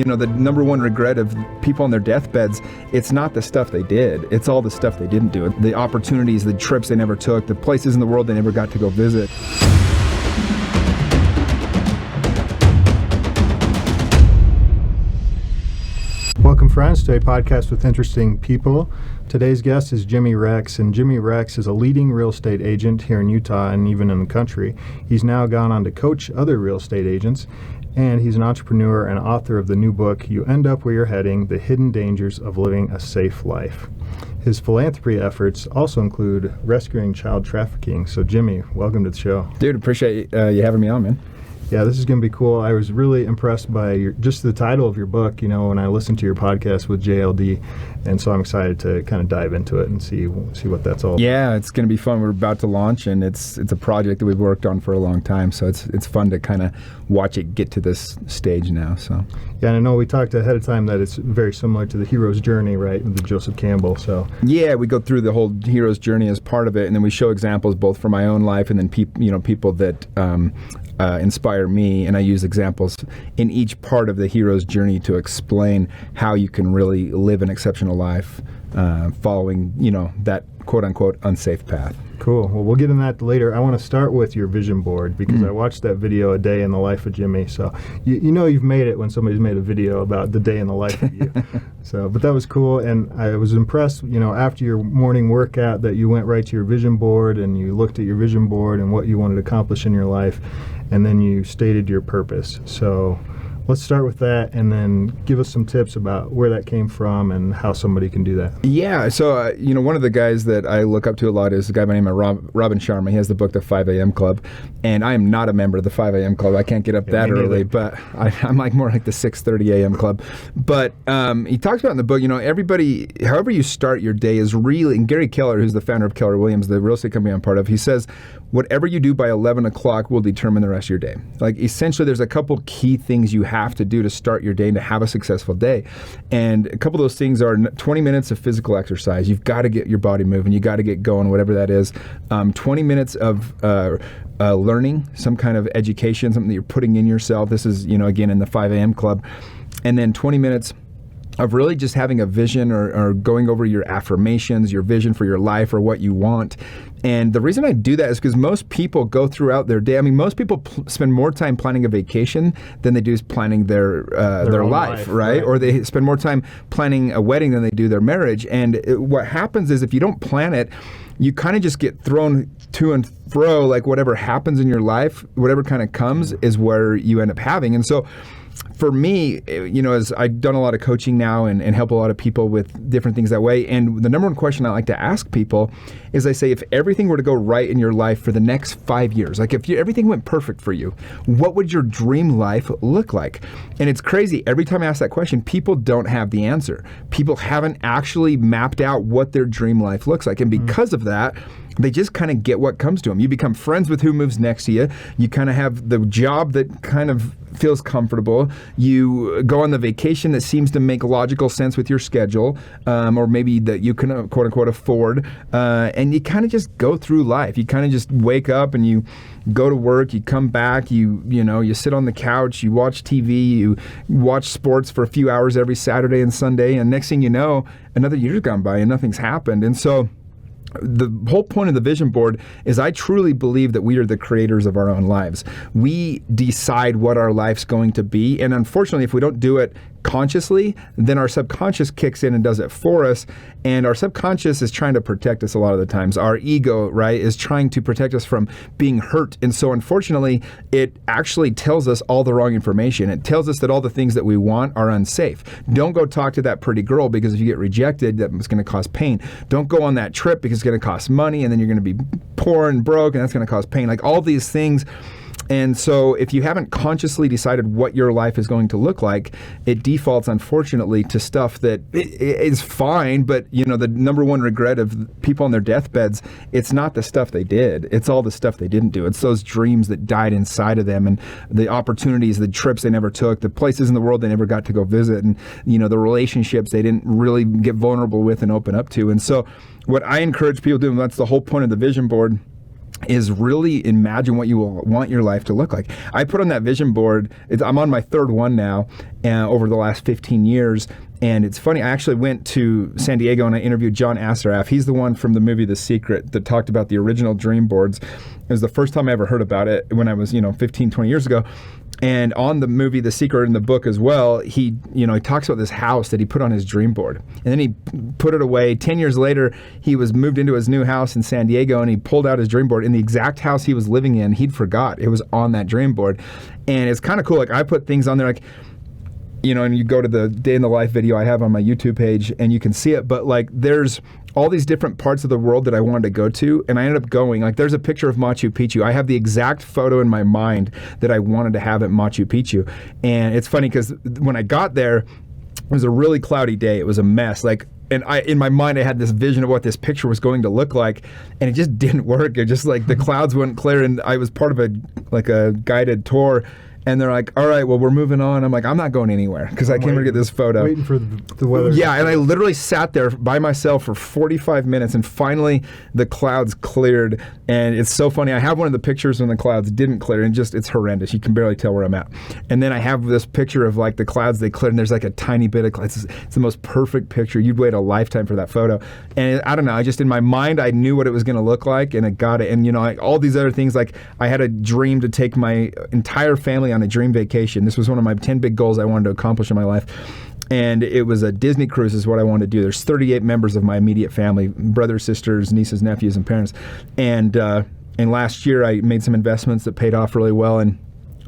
the number one regret of people on their deathbeds, it's not the stuff they did. It's all the stuff they didn't do. The opportunities, the trips they never took, the places in the world they never got to go visit. Welcome, friends, to a podcast with interesting people. Today's guest is Jimmy Rex, and Jimmy Rex is a leading real estate agent here in Utah and even in the country. He's now gone on to coach other real estate agents, and he's an entrepreneur and author of the new book, You End Up Where You're Heading: The Hidden Dangers of Living a Safe Life. His philanthropy efforts also include rescuing child trafficking. So, Jimmy, welcome to the show. Dude, appreciate you having me on, man. Yeah, this is going to be cool. I was really impressed by just the title of your book, when I listened to your podcast with JLD, and so I'm excited to kind of dive into it and see what that's all about. Yeah, it's going to be fun. We're about to launch, and it's a project that we've worked on for a long time, so it's fun to kind of watch it get to this stage now. So yeah, and I know we talked ahead of time that it's very similar to the hero's journey, right, with Joseph Campbell. So yeah, we go through the whole hero's journey as part of it, and then we show examples both from my own life and then people that inspire me, and I use examples in each part of the hero's journey to explain how you can really live an exceptional life following, that quote-unquote unsafe path. Cool. Well, we'll get in that later. I want to start with your vision board because I watched that video, A Day in the Life of Jimmy. So you've made it when somebody's made a video about the day in the life of you. But that was cool, and I was impressed, after your morning workout that you went right to your vision board and you looked at your vision board and what you wanted to accomplish in your life, and then you stated your purpose. So let's start with that, and then give us some tips about where that came from and how somebody can do that. Yeah, so, one of the guys that I look up to a lot is a guy by the name of Robin Sharma. He has the book, The 5 a.m. Club, and I am not a member of the 5 a.m. Club. I can't get up that early, but I'm more like the 6:30 a.m. Club. But he talks about in the book, everybody, however you start your day is really, and Gary Keller, who's the founder of Keller Williams, the real estate company I'm part of, he says, whatever you do by 11 o'clock will determine the rest of your day. Like, essentially, there's a couple key things you have to do to start your day and to have a successful day. And a couple of those things are 20 minutes of physical exercise. You've got to get your body moving. You got to get going, whatever that is. 20 minutes of learning, some kind of education, something that you're putting in yourself. This is, again, in the 5 a.m. Club. And then 20 minutes of really just having a vision or going over your affirmations, your vision for your life or what you want. And the reason I do that is because most people go throughout their day. I mean, most people spend more time planning a vacation than they do planning their life, right? Or they spend more time planning a wedding than they do their marriage. And what happens is if you don't plan it, you kind of just get thrown to and fro, like whatever happens in your life, whatever kind of comes is where you end up having. And so for me, as I've done a lot of coaching now and help a lot of people with different things that way, and the number one question I like to ask people is I say, if everything were to go right in your life for the next 5 years, like if everything went perfect for you, what would your dream life look like? And it's crazy. Every time I ask that question, people don't have the answer. People haven't actually mapped out what their dream life looks like. And because of that, they just kind of get what comes to them. You become friends with who moves next to you. You kind of have the job that kind of feels comfortable. You go on the vacation that seems to make logical sense with your schedule, or maybe that you can quote unquote afford. And you kind of just go through life. You kind of just wake up and you go to work, you come back, you sit on the couch, you watch TV, you watch sports for a few hours every Saturday and Sunday, and next thing you know, another year's gone by and nothing's happened. And so the whole point of the vision board is I truly believe that we are the creators of our own lives. We decide what our life's going to be, and unfortunately, if we don't do it consciously, then our subconscious kicks in and does it for us, and our subconscious is trying to protect us a lot of the times. Our ego, right, is trying to protect us from being hurt, and so unfortunately, it actually tells us all the wrong information. It tells us that all the things that we want are unsafe. Don't go talk to that pretty girl because if you get rejected, that's going to cause pain. Don't go on that trip because it's going to cost money, and then you're going to be poor and broke, and that's going to cause pain. Like all these things. And so if you haven't consciously decided what your life is going to look like, it defaults, unfortunately, to stuff that is fine, but the number one regret of people on their deathbeds, it's not the stuff they did. It's all the stuff they didn't do. It's those dreams that died inside of them and the opportunities, the trips they never took, the places in the world they never got to go visit, and the relationships they didn't really get vulnerable with and open up to. And so what I encourage people to do, and that's the whole point of the vision board, is really imagine what you will want your life to look like. I put on that vision board, I'm on my third one now over the last 15 years. And it's funny, I actually went to San Diego and I interviewed John Assaraf. He's the one from the movie The Secret that talked about the original dream boards. It was the first time I ever heard about it when I was, 15, 20 years ago. And on the movie The Secret, in the book as well, he talks about this house that he put on his dream board. And then he put it away. 10 years later, he was moved into his new house in San Diego and he pulled out his dream board. And the exact house he was living in, he'd forgot. It was on that dream board. And it's kind of cool. Like, I put things on there like, and you go to the day in the life video I have on my YouTube page and you can see it. But like, there's all these different parts of the world that I wanted to go to, and I ended up going. Like, there's a picture of Machu Picchu. I have the exact photo in my mind that I wanted to have at Machu Picchu. And it's funny because when I got there, it was a really cloudy day. It was a mess. Like, and in my mind, I had this vision of what this picture was going to look like, and it just didn't work. It just, like, the clouds wouldn't clear, and I was part of a guided tour. And they're like, all right, well, we're moving on. I'm like, I'm not going anywhere because I came here to get this photo. Waiting for the weather. Yeah, and I literally sat there by myself for 45 minutes, and finally the clouds cleared. And it's so funny. I have one of the pictures when the clouds didn't clear, and it's horrendous. You can barely tell where I'm at. And then I have this picture of, like, the clouds, they cleared, and there's like a tiny bit of clouds. It's the most perfect picture. You'd wait a lifetime for that photo. And I don't know, in my mind, I knew what it was going to look like, and it got it. And, all these other things, like, I had a dream to take my entire family on a dream vacation. This was one of my 10 big goals I wanted to accomplish in my life. And it was a Disney cruise is what I wanted to do. There's 38 members of my immediate family, brothers, sisters, nieces, nephews, and parents. And last year I made some investments that paid off really well, and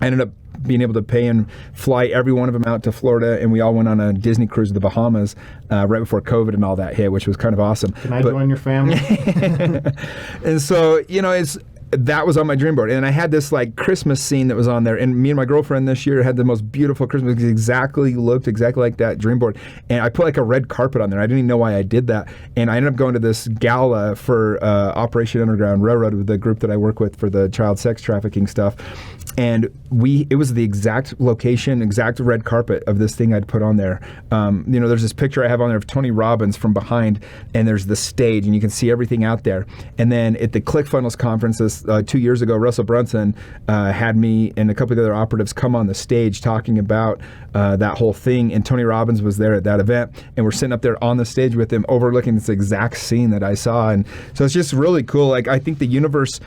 I ended up being able to pay and fly every one of them out to Florida, and we all went on a Disney cruise to the Bahamas right before COVID and all that hit, which was kind of awesome. Can I join your family? And so, that was on my dream board. And I had this, like, Christmas scene that was on there. And me and my girlfriend this year had the most beautiful Christmas. It looked exactly like that dream board. And I put, like, a red carpet on there. I didn't even know why I did that. And I ended up going to this gala for Operation Underground Railroad with the group that I work with for the child sex trafficking stuff. And it was the exact location, exact red carpet of this thing I'd put on there. There's this picture I have on there of Tony Robbins from behind, and there's the stage, and you can see everything out there. And then at the ClickFunnels conference 2 years ago, Russell Brunson had me and a couple of other operatives come on the stage talking about that whole thing, and Tony Robbins was there at that event, and we're sitting up there on the stage with him overlooking this exact scene that I saw. And so it's just really cool. Like, I think the universe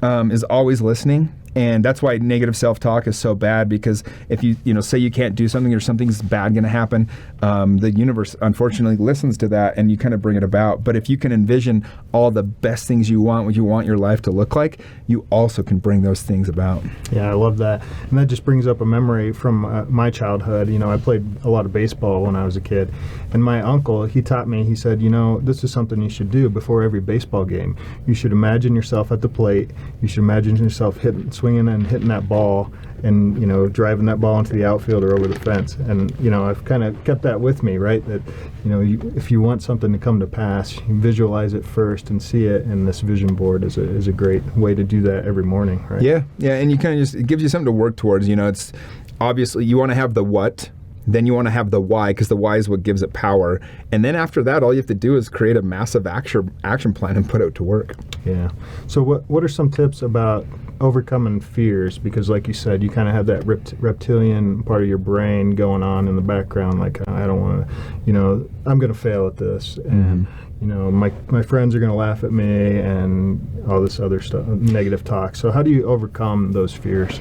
is always listening. And that's why negative self-talk is so bad, because if you say you can't do something or something's bad going to happen, the universe unfortunately listens to that, and you kind of bring it about. But if you can envision all the best things you want, what you want your life to look like, you also can bring those things about. Yeah, I love that. And that just brings up a memory from my childhood. I played a lot of baseball when I was a kid. And my uncle, he taught me, he said, this is something you should do before every baseball game. You should imagine yourself at the plate. You should imagine yourself swinging and hitting that ball, and driving that ball into the outfield or over the fence. And I've kind of kept that with me, right? That if you want something to come to pass, you visualize it first and see it. And this vision board is a great way to do that every morning, right? Yeah, and you kind of it gives you something to work towards. It's obviously you want to have the what. Then you want to have the why, because the why is what gives it power. And then after that, all you have to do is create a massive action plan and put it to work. Yeah. So what are some tips about overcoming fears? Because like you said, you kind of have that reptilian part of your brain going on in the background. Like, I don't want to, I'm going to fail at this. And, my friends are going to laugh at me and all this other stuff, negative talk. So how do you overcome those fears?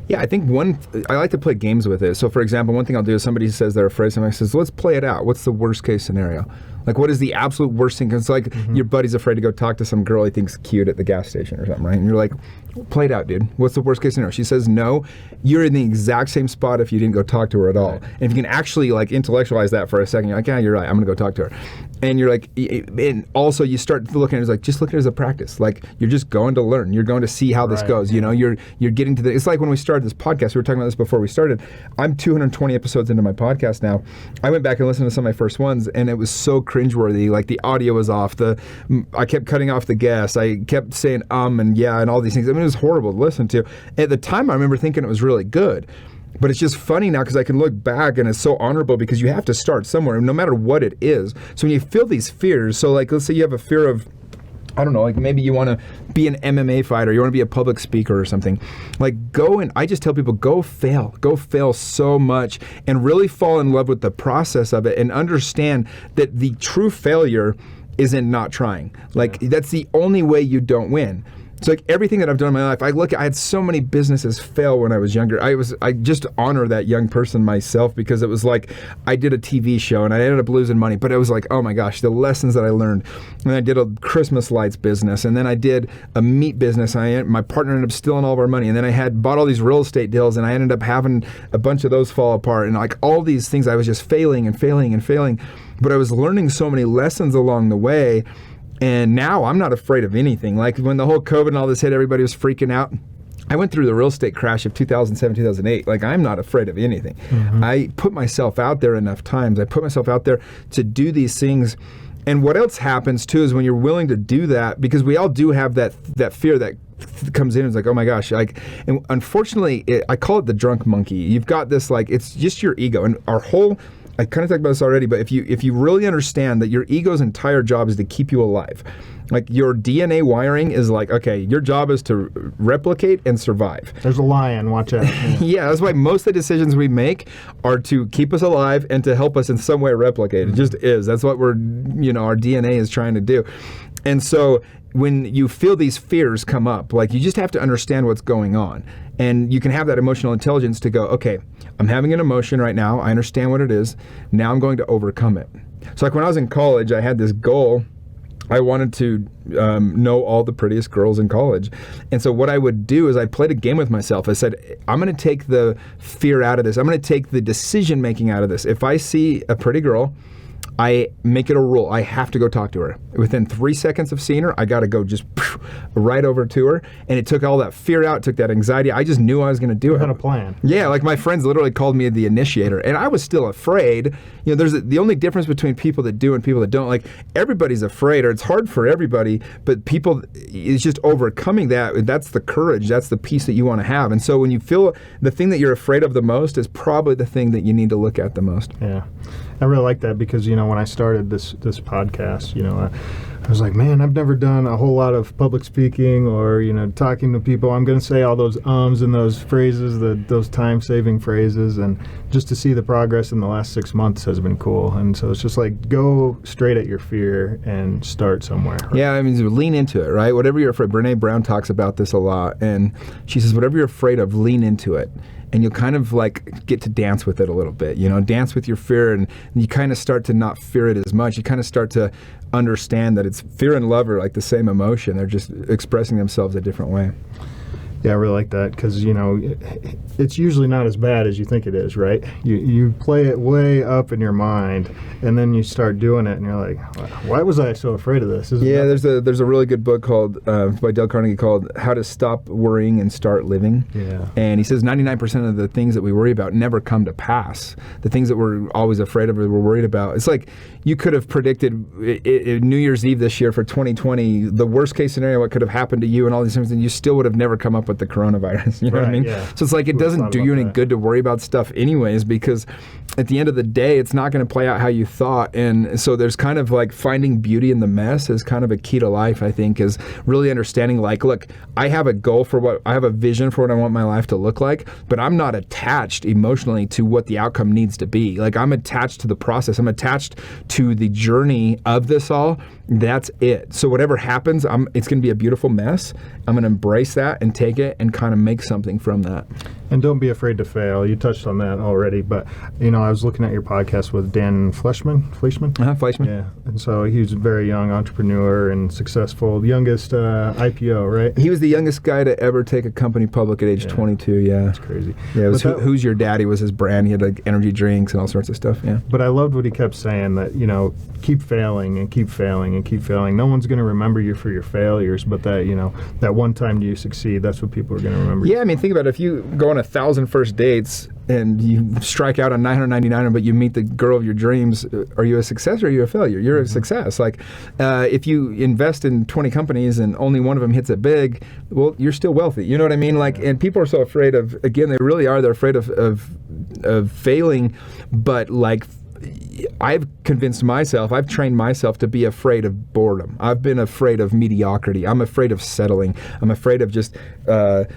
Yeah, I think I like to play games with it. So, for example, one thing I'll do is somebody says they're afraid, somebody says, let's play it out. What's the worst case scenario? Like, what is the absolute worst thing? 'Cause it's like your buddy's afraid to go talk to some girl he thinks cute at the gas station or something, right? And you're like, play it out, dude. What's the worst case scenario? She says no. You're in the exact same spot if you didn't go talk to her at all. Right. And if you can actually, like, intellectualize that for a second, you're like, yeah, you're right. I'm going to go talk to her. And you're like, and also you start looking at it as like, just look at it as a practice. Like, you're just going to learn. You're going to see how this goes. You're getting to it's like when we started this podcast, we were talking about this before we started. I'm 220 episodes into my podcast now. I went back and listened to some of my first ones, and it was so cringeworthy. Like, the audio was off. I kept cutting off the guests. I kept saying and yeah and all these things. I mean, it was horrible to listen to. At the time, I remember thinking it was really good. But it's just funny now because I can look back and it's so honorable because you have to start somewhere, no matter what it is. So when you feel these fears, so like let's say you have a fear of I don't know, like maybe you want to be an MMA fighter, you want to be a public speaker or something. Like go and I just tell people, go fail so much and really fall in love with the process of it and understand that the true failure isn't not trying. Like that's the only way you don't win. So like everything that I've done in my life, I had so many businesses fail when I was younger. I just honor that young person myself because it was like I did a TV show and I ended up losing money, but it was like, oh my gosh, the lessons that I learned. And I did a Christmas lights business, and then I did a meat business. My partner ended up stealing all of our money, and then I bought all these real estate deals, and I ended up having a bunch of those fall apart, and like all these things, I was just failing, but I was learning so many lessons along the way. And now I'm not afraid of anything. Like when the whole COVID and all this hit, everybody was freaking out. I went through the real estate crash of 2007, 2008. Like I'm not afraid of anything. Mm-hmm. I put myself out there enough times. I put myself out there to do these things. And what else happens too is when you're willing to do that, because we all do have that fear that comes in. It's like, oh my gosh, like, and unfortunately, I call it the drunk monkey. You've got this, like, it's just your ego. And I kind of talked about this already, but if you really understand that your ego's entire job is to keep you alive, like your DNA wiring is like, okay, your job is to replicate and survive. There's a lion, watch out. Yeah, that's why most of the decisions we make are to keep us alive and to help us in some way replicate. It just is. That's what our DNA is trying to do. And so when you feel these fears come up, like you just have to understand what's going on. And you can have that emotional intelligence to go, okay, I'm having an emotion right now. I understand what it is. Now I'm going to overcome it. So like when I was in college, I had this goal. I wanted to know all the prettiest girls in college. And so what I would do is I played a game with myself. I said, I'm going to take the fear out of this. I'm going to take the decision making out of this. If I see a pretty girl, I make it a rule. I have to go talk to her. Within 3 seconds of seeing her, I got to go just right over to her. And it took all that fear out, took that anxiety. I just knew I was going to do it. You had a plan. Yeah, like my friends literally called me the initiator. And I was still afraid. You know, there's the only difference between people that do and people that don't. Like everybody's afraid, or it's hard for everybody, but people, it's just overcoming that. That's the courage. That's the peace that you want to have. And so when you feel the thing that you're afraid of the most is probably the thing that you need to look at the most. Yeah. I really like that because, when I started this podcast, I was like, man, I've never done a whole lot of public speaking or, talking to people. I'm going to say all those ums and those phrases, those time-saving phrases, and just to see the progress in the last 6 months has been cool. And so it's just like, go straight at your fear and start somewhere. Right? Yeah, I mean, lean into it, right? Whatever you're afraid, Brene Brown talks about this a lot, and she says, whatever you're afraid of, lean into it. And you'll kind of like get to dance with it a little bit, dance with your fear, and you kind of start to not fear it as much. You kind of start to understand that it's fear and love are like the same emotion. They're just expressing themselves a different way. Yeah, I really like that because, it's usually not as bad as you think it is, right? You play it way up in your mind, and then you start doing it, and you're like, why was I so afraid of this? There's a really good book called by Dale Carnegie called How to Stop Worrying and Start Living. Yeah. And he says 99% of the things that we worry about never come to pass. The things that we're always afraid of or we're worried about. It's like you could have predicted New Year's Eve this year for 2020, the worst case scenario, what could have happened to you and all these things, and you still would have never come up with the coronavirus. You know what I mean? Yeah. So it's like it doesn't do you any good to worry about stuff anyways, because at the end of the day, it's not going to play out how you thought. And so there's kind of like finding beauty in the mess is kind of a key to life, I think, is really understanding like, look, I have a goal I have a vision for what I want my life to look like, but I'm not attached emotionally to what the outcome needs to be. Like I'm attached to the process. I'm attached to the journey of this all. That's it. So whatever happens, it's going to be a beautiful mess. I'm going to embrace that and take it and kind of make something from that. And don't be afraid to fail. You touched on that already, but I was looking at your podcast with Dan Fleischman. Fleischman. Yeah, and so he was a very young entrepreneur and successful, the youngest IPO, right? He was the youngest guy to ever take a company public at age 22. Yeah, that's crazy. Yeah, it was Who's Your Daddy was his brand. He had like energy drinks and all sorts of stuff. Yeah, but I loved what he kept saying that keep failing and keep failing and keep failing. No one's going to remember you for your failures, but that that one time you succeed, that's what people are going to remember. Yeah, I mean, think about it. If you go on 1,000 first dates and you strike out on 999, but you meet the girl of your dreams, are you a success or are you a failure? You're a success. Like, if you invest in 20 companies and only one of them hits it big, well, you're still wealthy. You know what I mean? Like, and people are so afraid of, again, they really are. They're afraid of failing, but like, I've convinced myself, I've trained myself to be afraid of boredom. I've been afraid of mediocrity. I'm afraid of settling. I'm afraid of just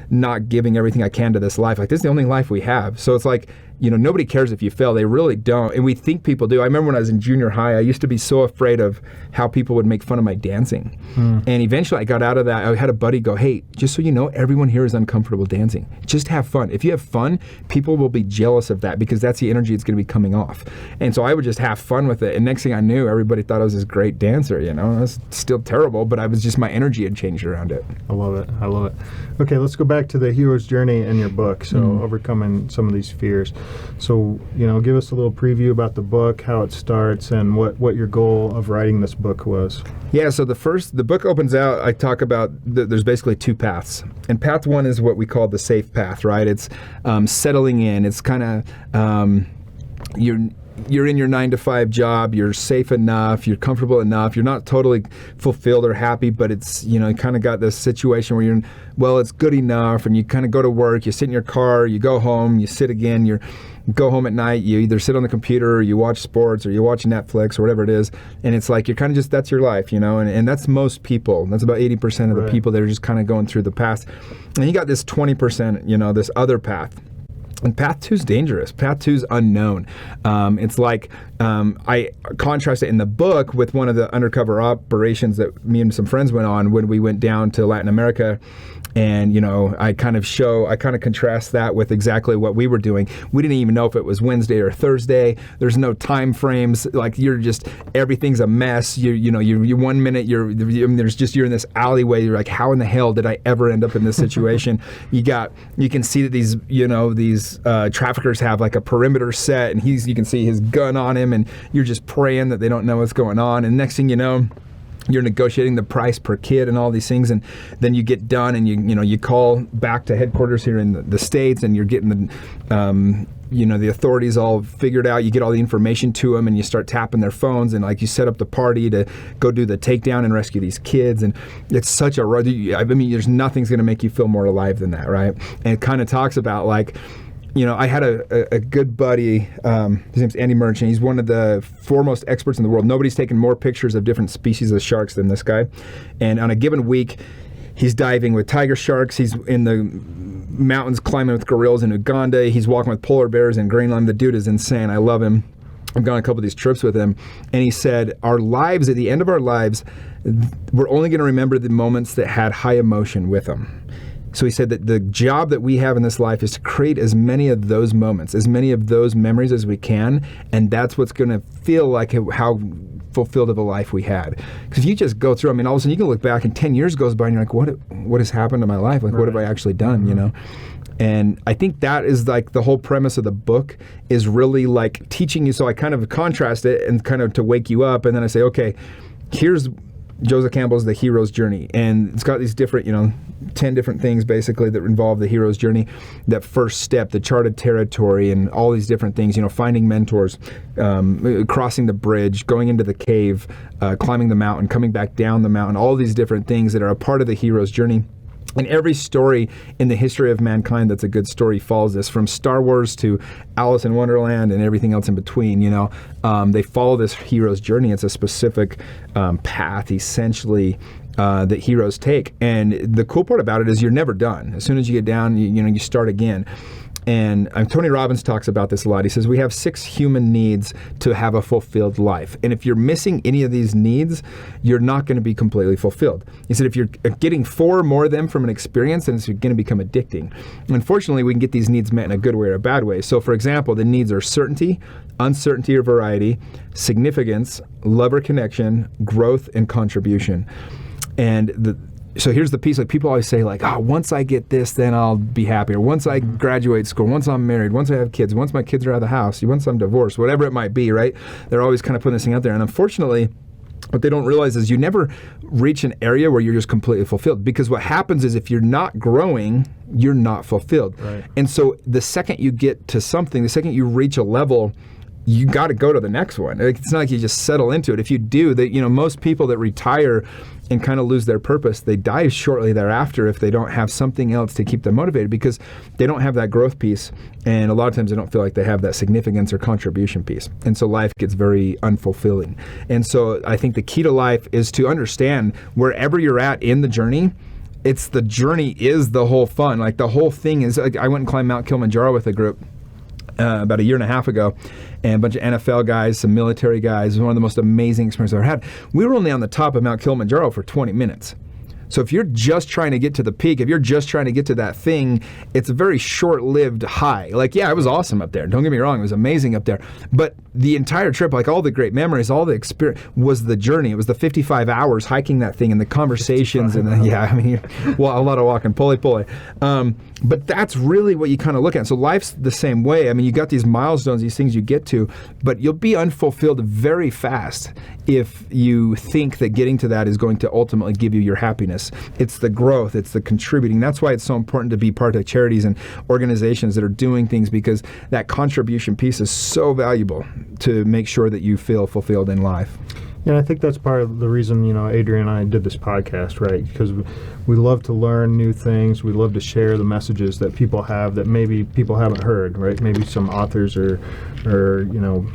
not giving everything I can to this life. Like, this is the only life we have. So it's like, nobody cares if you fail. They really don't. And we think people do. I remember when I was in junior high, I used to be so afraid of how people would make fun of my dancing. And eventually I got out of that. I had a buddy go, hey, just so you know, everyone here is uncomfortable dancing. Just have fun. If you have fun, people will be jealous of that because that's the energy that's going to be coming off. And so I would just have fun with it. And next thing I knew, everybody thought I was this great dancer. I was still terrible, but I was just, my energy had changed around it. I love it. I love it. Okay, let's go back to the hero's journey in your book. So overcoming some of these fears. So, give us a little preview about the book, how it starts, and what your goal of writing this book was. Yeah, so the book opens out, I talk about, there's basically two paths. And path one is what we call the safe path, right? It's settling in. It's kind of, you're in your 9-to-5 job, you're safe enough, you're comfortable enough, you're not totally fulfilled or happy, but it's, you kind of got this situation where it's good enough, and you kind of go to work, you sit in your car, you go home, you sit again, you go home at night, you either sit on the computer, or you watch sports, or you watch Netflix, or whatever it is, and it's like, you're kind of just, that's your life, and that's most people. That's about 80% of the people that are just kind of going through the past. And you got this 20%, this other path. And path 2 is dangerous. Path 2 is unknown. It's like, I contrast it in the book with one of the undercover operations that me and some friends went on when we went down to Latin America. And, I kind of contrast that with exactly what we were doing. We didn't even know if it was Wednesday or Thursday. There's no time frames. Like, everything's a mess. You 1 minute, you're in this alleyway. You're like, how in the hell did I ever end up in this situation? You can see that these traffickers have like a perimeter set, and you can see his gun on him, and you're just praying that they don't know what's going on. And next thing you know, you're negotiating the price per kid and all these things, and then you get done, and you call back to headquarters here in the States, and you're getting the authorities all figured out. You get all the information to them, and you start tapping their phones, and like you set up the party to go do the takedown and rescue these kids. And it's such there's nothing's going to make you feel more alive than that, right? And it kind of talks about like, I had a good buddy, his name's Andy Merchant. He's one of the foremost experts in the world. Nobody's taken more pictures of different species of sharks than this guy. And on a given week, he's diving with tiger sharks. He's in the mountains climbing with gorillas in Uganda. He's walking with polar bears in Greenland. The dude is insane. I love him. I've gone on a couple of these trips with him. And he said, our lives, at the end of our lives, we're only going to remember the moments that had high emotion with them. So he said that the job that we have in this life is to create as many of those moments, as many of those memories as we can, and that's what's going to feel like how fulfilled of a life we had. Because if you just go through, all of a sudden you can look back and 10 years goes by and you're like, what has happened to my life? Like, what have I actually done, And I think that is like the whole premise of the book is really like teaching you. So I kind of contrast it and kind of to wake you up, and then I say, okay, here's Joseph Campbell's The Hero's Journey, and it's got these different, 10 different things basically that involve the hero's journey. That first step, the charted territory, and all these different things, finding mentors, crossing the bridge, going into the cave, climbing the mountain, coming back down the mountain, all these different things that are a part of the hero's journey. And every story in the history of mankind that's a good story follows this, from Star Wars to Alice in Wonderland and everything else in between. They follow this hero's journey. It's a specific path, essentially, that heroes take. And the cool part about it is you're never done. As soon as you get down, you start again. And Tony Robbins talks about this a lot. He says we have 6 human needs to have a fulfilled life. And if you're missing any of these needs, you're not going to be completely fulfilled. He said if you're getting 4 more of them from an experience, then it's going to become addicting. And unfortunately, we can get these needs met in a good way or a bad way. So for example, the needs are certainty, uncertainty or variety, significance, love or connection, growth, and contribution. And so here's the piece, like people always say like, once I get this, then I'll be happy. Or once I graduate school, once I'm married, once I have kids, once my kids are out of the house, once I'm divorced, whatever it might be, right? They're always kind of putting this thing out there. And unfortunately, what they don't realize is you never reach an area where you're just completely fulfilled. Because what happens is if you're not growing, you're not fulfilled. Right. And so the second you get to something, the second you reach a level, you got to go to the next one. It's not like you just settle into it. If you do, that, most people that retire and kind of lose their purpose, they die shortly thereafter if they don't have something else to keep them motivated, because they don't have that growth piece, and a lot of times they don't feel like they have that significance or contribution piece, and so life gets very unfulfilling. And so I think the key to life is to understand wherever you're at in the journey, it's the journey is the whole fun. Like the whole thing is, like, I went and climbed Mount Kilimanjaro with a group about a year and a half ago, and a bunch of NFL guys, some military guys. It was one of the most amazing experiences I've ever had. We were only on the top of Mount Kilimanjaro for 20 minutes. So if you're just trying to get to the peak, if you're just trying to get to that thing, it's a very short-lived high. Like, yeah, it was awesome up there. Don't get me wrong, it was amazing up there. But the entire trip, like all the great memories, all the experience, was the journey. It was the 55 hours hiking that thing and the conversations and a lot of walking, pulley. But that's really what you kind of look at. So life's the same way. I mean, you got these milestones, these things you get to, but you'll be unfulfilled very fast if you think that getting to that is going to ultimately give you your happiness. It's the growth, it's the contributing. That's why it's so important to be part of charities and organizations that are doing things, because that contribution piece is so valuable to make sure that you feel fulfilled in life. Yeah, I think that's part of the reason, Adrian and I did this podcast, right? Because we love to learn new things. We love to share the messages that people have that maybe people haven't heard, right? Maybe some authors or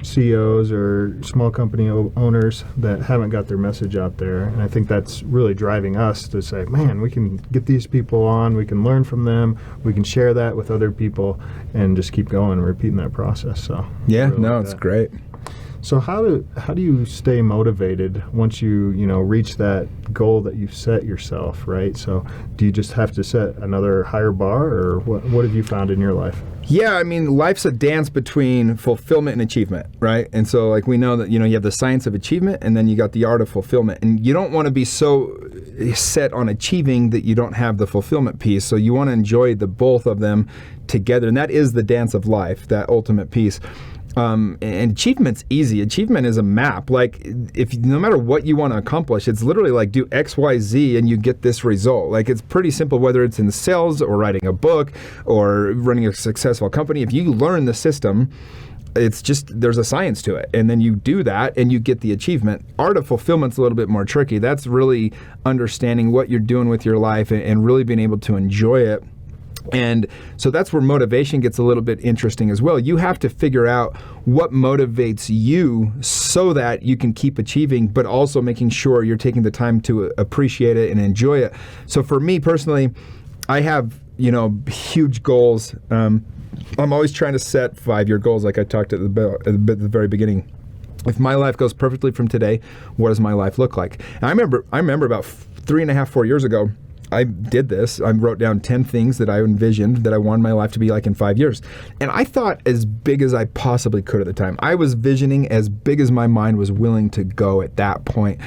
CEOs or small company owners that haven't got their message out there. And I think that's really driving us to say, man, we can get these people on, we can learn from them, we can share that with other people, and just keep going and repeating that process. So yeah, really it's great. So how do you stay motivated once you reach that goal that you've set yourself, right? So do you just have to set another higher bar, or what have you found in your life? Yeah, I mean, life's a dance between fulfillment and achievement, right? And so, like, we know that, you have the science of achievement, and then you got the art of fulfillment. And you don't want to be so set on achieving that you don't have the fulfillment piece. So you want to enjoy the both of them together. And that is the dance of life, that ultimate piece. And achievement's easy. Achievement is a map. Like, no matter what you want to accomplish, it's literally like do X, Y, Z, and you get this result. Like, it's pretty simple, whether it's in sales or writing a book or running a successful company. If you learn the system, it's just, there's a science to it. And then you do that and you get the achievement. Art of fulfillment's a little bit more tricky. That's really understanding what you're doing with your life and really being able to enjoy it. And so that's where motivation gets a little bit interesting as well. You have to figure out what motivates you so that you can keep achieving, but also making sure you're taking the time to appreciate it and enjoy it. So for me personally, I have, huge goals. I'm always trying to set 5-year goals, like I talked at the very beginning. If my life goes perfectly from today, what does my life look like? And I remember about 4 years ago, I did this. I wrote down 10 things that I envisioned that I wanted my life to be like in 5 years. And I thought as big as I possibly could at the time. I was visioning as big as my mind was willing to go at that point.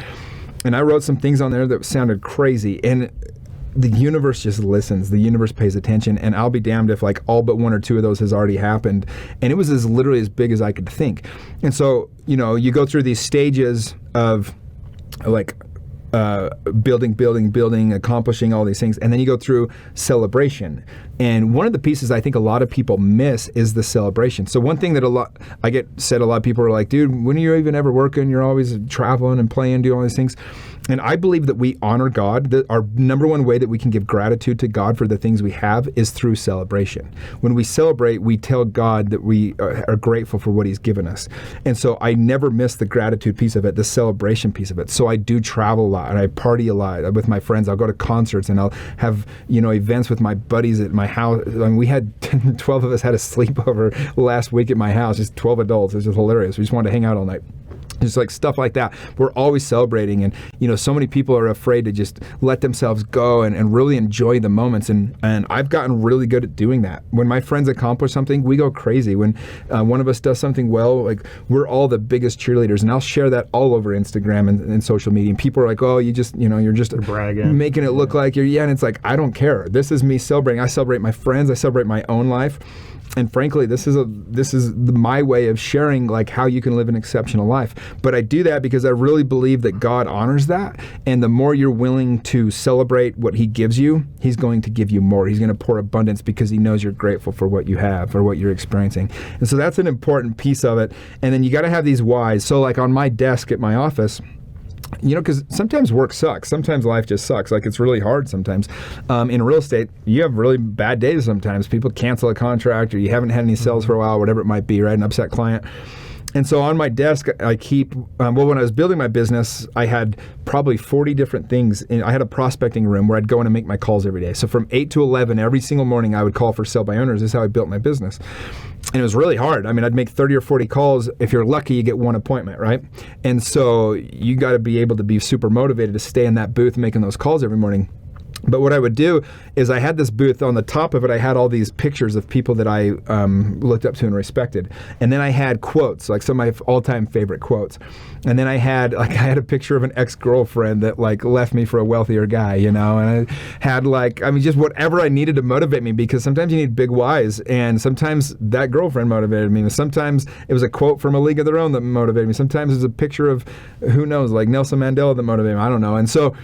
And I wrote some things on there that sounded crazy. And the universe just listens. The universe pays attention. And I'll be damned if like all but 1 or 2 of those has already happened. And it was literally as big as I could think. And so, you go through these stages of like, building, accomplishing all these things. And then you go through celebration. And one of the pieces I think a lot of people miss is the celebration. So one thing that a lot of people are like, dude, when are you even ever working? You're always traveling and playing, doing all these things. And I believe that we honor God. That our number one way that we can give gratitude to God for the things we have is through celebration. When we celebrate, we tell God that we are grateful for what He's given us. And so I never miss the gratitude piece of it, the celebration piece of it. So I do travel a lot and I party a lot with my friends. I'll go to concerts and I'll have, events with my buddies at my house. I mean, we had 12 of us had a sleepover last week at my house, just 12 adults. It was just hilarious. We just wanted to hang out all night. Just like stuff like that. We're always celebrating, and so many people are afraid to just let themselves go and really enjoy the moments. And I've gotten really good at doing that. When my friends accomplish something, we go crazy. When one of us does something well, like we're all the biggest cheerleaders. And I'll share that all over Instagram and social media. And people are like, "Oh, you just you're just bragging, making it look like you're." Yeah, and it's like I don't care. This is me celebrating. I celebrate my friends. I celebrate my own life. And frankly, this is my way of sharing like how you can live an exceptional life. But I do that because I really believe that God honors that. And the more you're willing to celebrate what he gives you, he's going to give you more. He's going to pour abundance because he knows you're grateful for what you have or what you're experiencing. And so that's an important piece of it. And then you got to have these whys. So like on my desk at my office, you know, because sometimes work sucks. Sometimes life just sucks. Like it's really hard sometimes. In real estate, you have really bad days sometimes. People cancel a contract or you haven't had any sales for a while, whatever it might be, right? An upset client. And so on my desk, I keep, when I was building my business, I had probably 40 different things. I had a prospecting room where I'd go in and make my calls every day. So from 8 to 11, every single morning, I would call for sell by owners. This is how I built my business. And it was really hard. I mean, I'd make 30 or 40 calls. If you're lucky, you get one appointment, right? And so you got to be able to be super motivated to stay in that booth making those calls every morning. But what I would do is I had this booth. On the top of it, I had all these pictures of people that I looked up to and respected. And then I had quotes, like some of my all-time favorite quotes. And then I had a picture of an ex-girlfriend that like left me for a wealthier guy, you know. And I had just whatever I needed to motivate me, because sometimes you need big whys, and sometimes that girlfriend motivated me. Sometimes it was a quote from A League of Their Own that motivated me. Sometimes it was a picture of, who knows, like Nelson Mandela that motivated me. I don't know. And so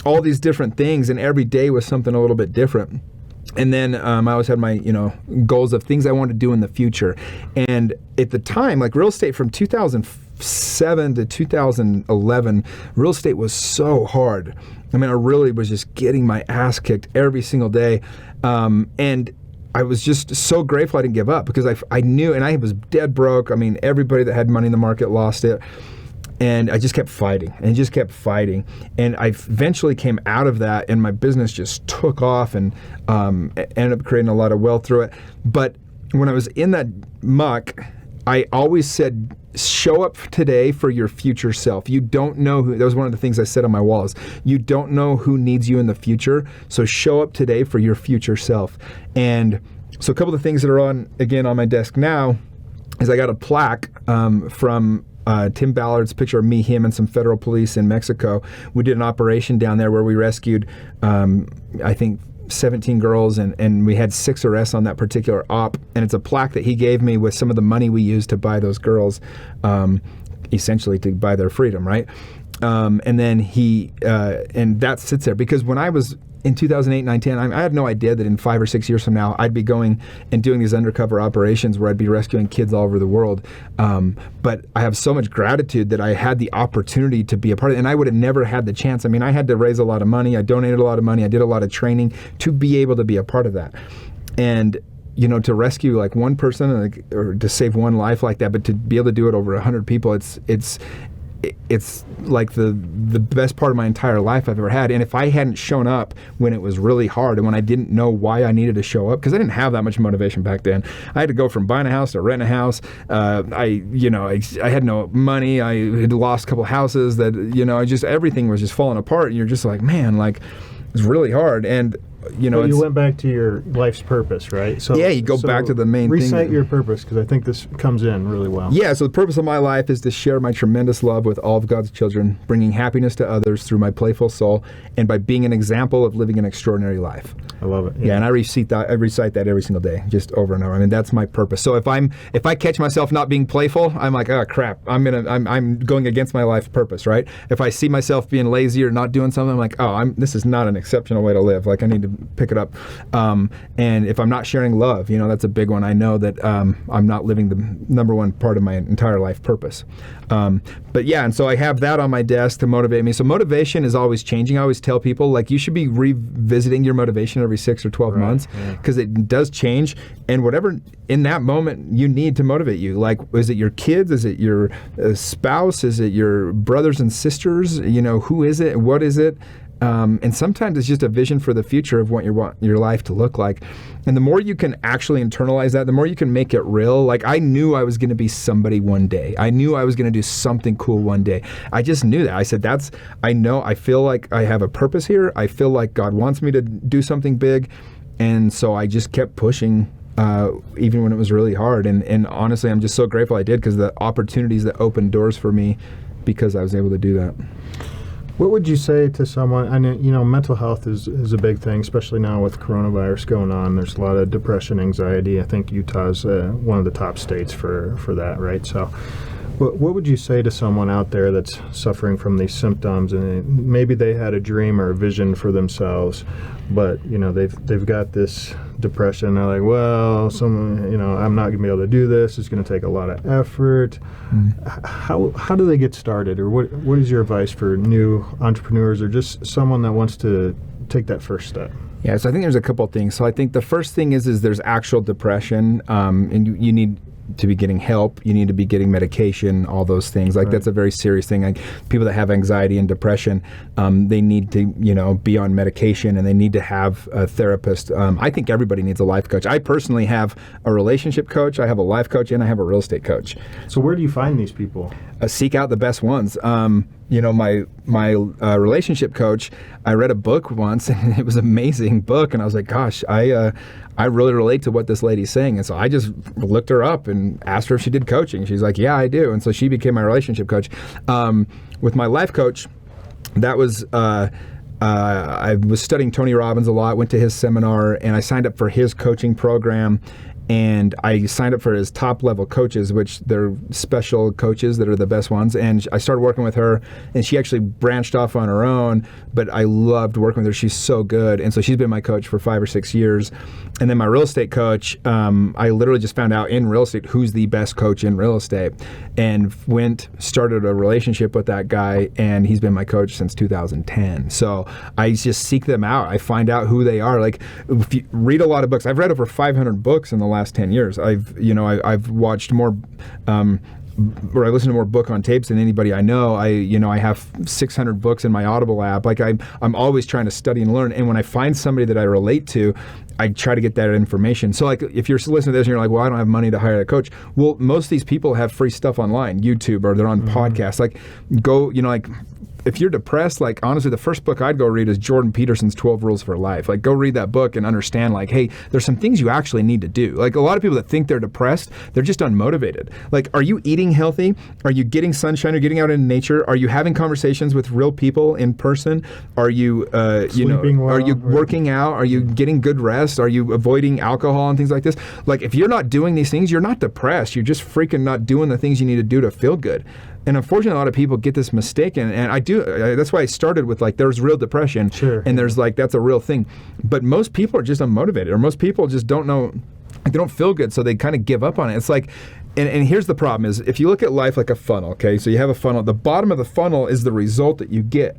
all these different things, and every day was something a little bit different. And then I always had my, goals of things I wanted to do in the future. And at the time, like real estate from 2007 to 2011, real estate was so hard. I mean, I really was just getting my ass kicked every single day. And I was just so grateful I didn't give up, because I knew, and I was dead broke. I mean, everybody that had money in the market lost it. And I just kept fighting and I eventually came out of that, and my business just took off, and ended up creating a lot of wealth through it. But when I was in that muck, I always said, show up today for your future self. You don't know who, that was one of the things I said on my walls. You don't know who needs you in the future, so show up today for your future self. And so a couple of things that are on my desk now is I got a plaque from Tim Ballard's picture of me, him, and some federal police in Mexico. We did an operation down there where we rescued, I think, 17 girls, and we had 6 arrests on that particular op. And it's a plaque that he gave me with some of the money we used to buy those girls, essentially to buy their freedom, right? And then and that sits there, because when I was in 2008, 9, 10, I had no idea that in 5 or 6 years from now, I'd be going and doing these undercover operations where I'd be rescuing kids all over the world. But I have so much gratitude that I had the opportunity to be a part of it, and I would have never had the chance. I mean, I had to raise a lot of money. I donated a lot of money. I did a lot of training to be able to be a part of that. And to rescue like one person or to save one life like that, but to be able to do it over 100 people, it's like the best part of my entire life I've ever had. And if I hadn't shown up when it was really hard and when I didn't know why I needed to show up, because I didn't have that much motivation back then. I had to go from buying a house to renting a house. I had no money. I had lost a couple houses that, everything was just falling apart. And you're just like, man, like it's really hard. And you went back to your life's purpose, right? So yeah, you go back to the main thing. Recite your purpose, because I think this comes in really well. Yeah, so the purpose of my life is to share my tremendous love with all of God's children, bringing happiness to others through my playful soul, and by being an example of living an extraordinary life. I love it. Yeah, and I recite that every single day, just over and over. I mean, that's my purpose. So if I catch myself not being playful, I'm like, oh crap, I'm going against my life purpose, right? If I see myself being lazy or not doing something, I'm like, oh, this is not an exceptional way to live. Like I need to pick it up. And if I'm not sharing love, that's a big one. I know that I'm not living the number one part of my entire life purpose. But yeah, and so I have that on my desk to motivate me. So motivation is always changing. I always tell people, like, you should be revisiting your motivation every 6 or 12 months, because it does change. And whatever in that moment you need to motivate you, like, is it your kids? Is it your spouse? Is it your brothers and sisters? Who is it? What is it? And sometimes it's just a vision for the future of what you want your life to look like. And the more you can actually internalize that, the more you can make it real. Like, I knew I was going to be somebody one day. I knew I was going to do something cool one day. I just knew that. I said, I feel like I have a purpose here. I feel like God wants me to do something big. And so I just kept pushing, even when it was really hard. And honestly, I'm just so grateful I did, because the opportunities that opened doors for me, because I was able to do that. What would you say to someone? I know, mental health is a big thing, especially now with coronavirus going on. There's a lot of depression, anxiety. I think Utah's one of the top states for that, right? So what would you say to someone out there that's suffering from these symptoms, and maybe they had a dream or a vision for themselves, but they've got this depression. They're like, well, I'm not going to be able to do this. It's going to take a lot of effort. How do they get started, or what is your advice for new entrepreneurs or just someone that wants to take that first step? Yeah, so I think there's a couple of things. So I think the first thing is there's actual depression, and you need to be getting help. You need to be getting medication, all those things. Like, that's a very serious thing. Like, people that have anxiety and depression, they need to, be on medication, and they need to have a therapist. I think everybody needs a life coach. I personally have a relationship coach, I have a life coach, and I have a real estate coach. So where do you find these people? Seek out the best ones. My relationship coach, I read a book once, and it was an amazing book, and I was like, gosh, I really relate to what this lady's saying. And so I just looked her up and asked her if she did coaching. She's like, yeah, I do. And so she became my relationship coach. With my life coach, that was I was studying Tony Robbins a lot, went to his seminar, and I signed up for his coaching program. And I signed up for his top level coaches, which they're special coaches that are the best ones. And I started working with her, and she actually branched off on her own, but I loved working with her. She's so good. And so she's been my coach for 5 or 6 years. And then my real estate coach, I literally just found out in real estate who's the best coach in real estate, and started a relationship with that guy, and he's been my coach since 2010. So I just seek them out. I find out who they are. Like, if you read a lot of books, I've read over 500 books in the last 10 years. I've watched more, or I listen to more book on tapes than anybody I know. I have 600 books in my Audible app. Like, I'm always trying to study and learn. And when I find somebody that I relate to, I try to get that information. So, like, if you're listening to this and you're like, well, I don't have money to hire a coach. Well, most of these people have free stuff online, YouTube, or they're on podcasts. Like, go, if you're depressed, like, honestly, the first book I'd go read is Jordan Peterson's 12 Rules for Life. Like, go read that book and understand, like, hey, there's some things you actually need to do. Like, a lot of people that think they're depressed, they're just unmotivated. Like, are you eating healthy? Are you getting sunshine? Are you getting out in nature? Are you having conversations with real people in person? Are you, Sleeping well, are you working out? Are you getting good rest? Are you avoiding alcohol and things like this? Like, if you're not doing these things, you're not depressed. You're just freaking not doing the things you need to do to feel good. And unfortunately, a lot of people get this mistaken, and that's why I started with, like, there's real depression, sure, and there's, like, that's a real thing. But most people are just unmotivated, or most people just don't know, they don't feel good, so they kind of give up on it. It's like, and here's the problem is, if you look at life like a funnel, okay, so you have a funnel, the bottom of the funnel is the result that you get.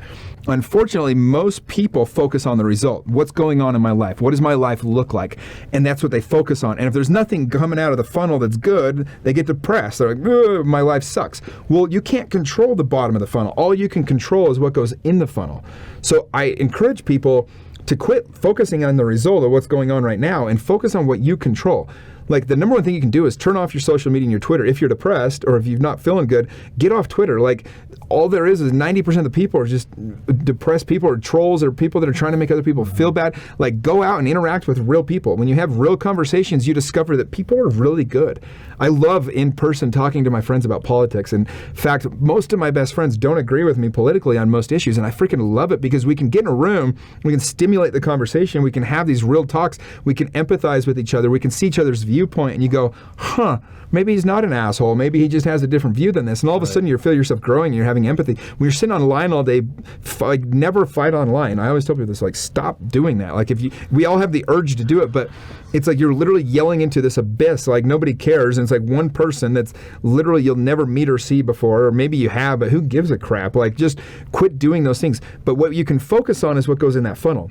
Unfortunately, most people focus on the result. What's going on in my life? What does my life look like? And that's what they focus on. And if there's nothing coming out of the funnel that's good, they get depressed. They're like, my life sucks. Well, you can't control the bottom of the funnel. All you can control is what goes in the funnel. So I encourage people to quit focusing on the result of what's going on right now and focus on what you control. Like, the number one thing you can do is turn off your social media and your Twitter. If you're depressed or if you're not feeling good, get off Twitter. Like, all there is 90% of the people are just depressed people, or trolls, or people that are trying to make other people feel bad. Like, go out and interact with real people. When you have real conversations, you discover that people are really good. I love in person talking to my friends about politics. In fact, most of my best friends don't agree with me politically on most issues, and I freaking love it, because we can get in a room, we can stimulate the conversation, we can have these real talks, we can empathize with each other, we can see each other's viewpoint, and you go, maybe he's not an asshole, maybe he just has a different view than this, and all of a sudden you feel yourself growing and you're having empathy. When you're sitting online all day, like, never fight online. I always tell people this, like, stop doing that. Like, we all have the urge to do it, but it's like you're literally yelling into this abyss, like nobody cares, and it's like one person that's literally you'll never meet or see before, or maybe you have, but who gives a crap? Like, just quit doing those things. But what you can focus on is what goes in that funnel.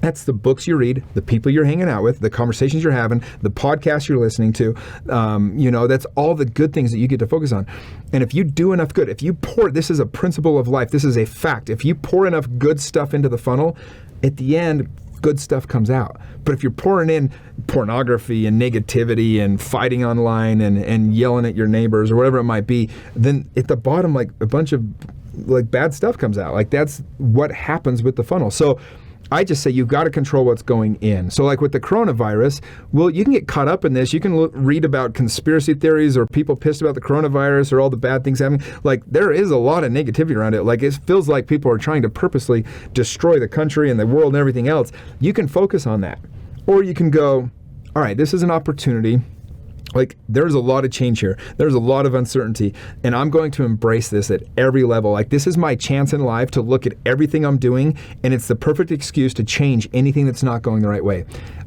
That's the books you read, the people you're hanging out with, the conversations you're having, the podcasts you're listening to. That's all the good things that you get to focus on. And if you do enough good, if you pour, this is a principle of life, this is a fact. If you pour enough good stuff into the funnel, at the end, good stuff comes out. But if you're pouring in pornography and negativity and fighting online and yelling at your neighbors or whatever it might be, then at the bottom, like, a bunch of, like, bad stuff comes out. Like, that's what happens with the funnel. So I just say you've got to control what's going in. So like with the coronavirus, well, you can get caught up in this. You can read about conspiracy theories or people pissed about the coronavirus or all the bad things happening. Like there is a lot of negativity around it. Like it feels like people are trying to purposely destroy the country and the world and everything else. You can focus on that. Or you can go, all right, this is an opportunity. Like there's a lot of change here. There's a lot of uncertainty, and I'm going to embrace this at every level. Like this is my chance in life to look at everything I'm doing, and it's the perfect excuse to change anything that's not going the right way.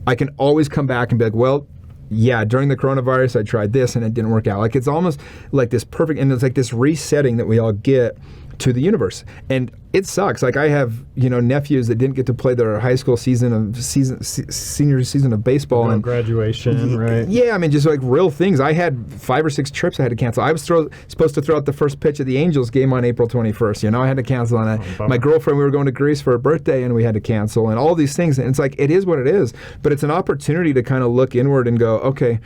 I can always come back and be like, well, yeah, during the coronavirus, I tried this and it didn't work out. Like it's almost like this perfect, and it's like this resetting that we all get to the universe. And it sucks. Like I have, nephews that didn't get to play their high school senior season of baseball and graduation, right? Yeah, I mean, just like real things. I had 5 or 6 trips I had to cancel. I was supposed to throw out the first pitch of the Angels game on April 21st. I had to cancel on that. My girlfriend, we were going to Greece for her birthday and we had to cancel and all these things. And it's like, it is what it is, but it's an opportunity to kind of look inward and go, okay,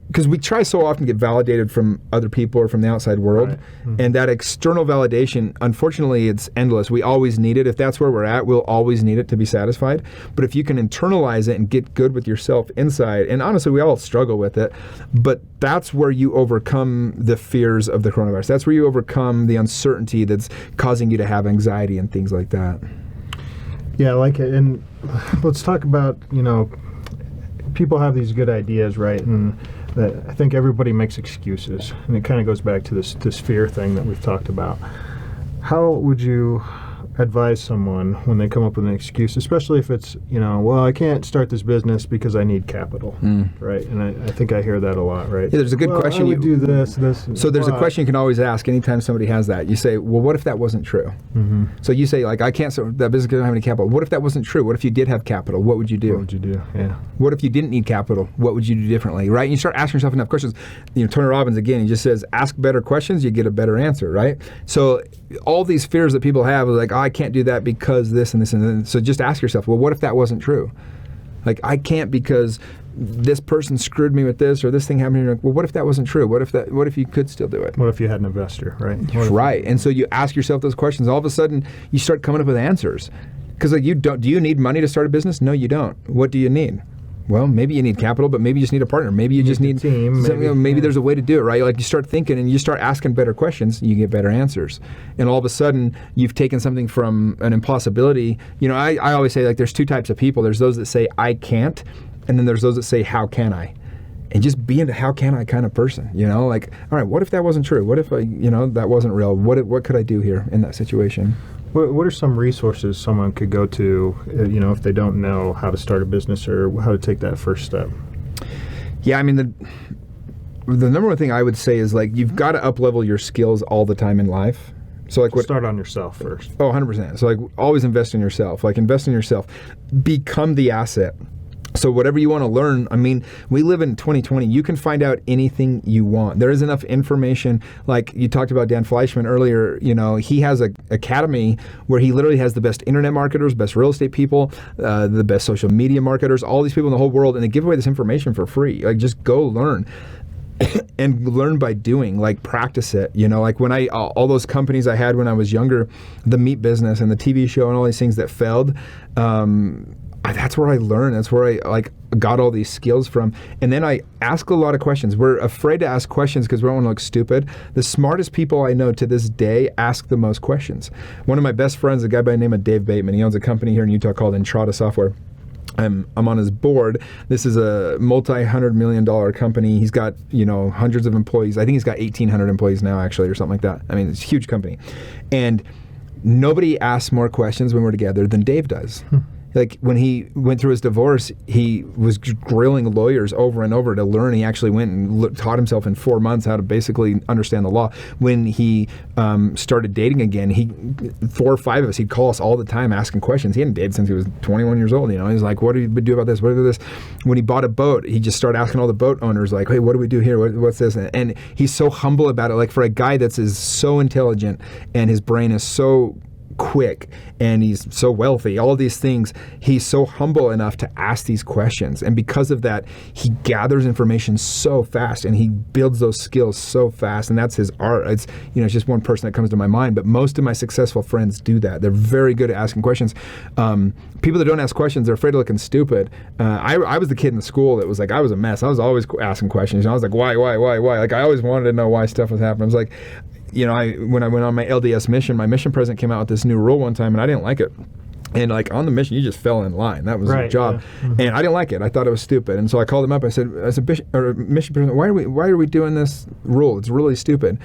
because we try so often to get validated from other people or from the outside world. Right. Mm-hmm. And that external validation, unfortunately, it's endless. We always need it. If that's where we're at, we'll always need it to be satisfied. But if you can internalize it and get good with yourself inside, and honestly, we all struggle with it, but that's where you overcome the fears of the coronavirus. That's where you overcome the uncertainty that's causing you to have anxiety and things like that. Yeah, I like it. And let's talk about, people have these good ideas, right? And that I think everybody makes excuses, and it kind of goes back to this fear thing that we've talked about. How would you advise someone when they come up with an excuse, especially if it's, well, I can't start this business because I need capital, right? And I think I hear that a lot, right? Yeah, there's a good question. I would do this. So there's a question you can always ask anytime somebody has that. You say, well, what if that wasn't true? Mm-hmm. So you say, like, I can't start that business because I don't have any capital. What if that wasn't true? What if you did have capital? What would you do? What would you do? Yeah. What if you didn't need capital? What would you do differently, right? And you start asking yourself enough questions. Tony Robbins, again, he just says, ask better questions, you get a better answer, right? So all these fears that people have are like, oh, I can't do that because this and this and that. So just ask yourself, well, what if that wasn't true? Like, I can't because this person screwed me with this or this thing happened. Like, well, what if that wasn't true? What if you could still do it? What if you had an investor, right? Right. And so you ask yourself those questions. All of a sudden, you start coming up with answers. Because like, do you need money to start a business? No, you don't. What do you need? Well, maybe you need capital, but maybe you just need a partner. Maybe you just need a team. Maybe there's a way to do it, right? Like you start thinking and you start asking better questions, you get better answers. And all of a sudden, you've taken something from an impossibility. I always say, like, there's 2 types of people. There's those that say, I can't, and then there's those that say, how can I? And just be into how can I kind of person, like, all right, what if that wasn't true? What if that wasn't real? What could I do here in that situation? What are some resources someone could go to, if they don't know how to start a business or how to take that first step? Yeah, I mean, the number one thing I would say is, like, you've got to up-level your skills all the time in life. So, like, start on yourself first. Oh, 100%. So, like, always invest in yourself. Like, invest in yourself. Become the asset. So whatever you want to learn, I mean, we live in 2020. You can find out anything you want. There is enough information. Like you talked about Dan Fleischman earlier, he has an academy where he literally has the best internet marketers, best real estate people, the best social media marketers, all these people in the whole world, and they give away this information for free. Like, just go learn. And learn by doing, like, practice it. Like when all those companies I had when I was younger, the meat business and the TV show and all these things that failed, that's where I learned. That's where I got all these skills from. And then I ask a lot of questions. We're afraid to ask questions because we don't want to look stupid. The smartest people I know to this day ask the most questions. One of my best friends, a guy by the name of Dave Bateman, he owns a company here in Utah called Entrada Software. I'm on his board. This is a multi-$100-million company. He's got, hundreds of employees. I think he's got 1,800 employees now, actually, or something like that. I mean, it's a huge company. And nobody asks more questions when we're together than Dave does. Like when he went through his divorce, he was grilling lawyers over and over to learn. He actually went and taught himself in 4 months how to basically understand the law. When he started dating again, 4 or 5 of us, he'd call us all the time asking questions. He hadn't dated since he was 21 years old. He's like, what do you do about this? What do you do this? When he bought a boat, he just started asking all the boat owners, like, hey, what do we do here? What's this? And he's so humble about it. Like, for a guy that's so intelligent and his brain is so quick, and he's so wealthy, all these things. He's so humble enough to ask these questions, and because of that, he gathers information so fast, and he builds those skills so fast, and that's his art. It's it's just one person that comes to my mind, but most of my successful friends do that. They're very good at asking questions. People that don't ask questions, they're afraid of looking stupid. I was the kid in the school that was like, I was a mess. I was always asking questions. I was like, why? Like, I always wanted to know why stuff was happening. I was like, when I went on my LDS mission, my mission president came out with this new rule one time, and I didn't like it. And like on the mission, you just fell in line. That was your job, and I didn't like it. I thought it was stupid, and so I called him up. I said, as a mission president, why are we doing this rule? It's really stupid.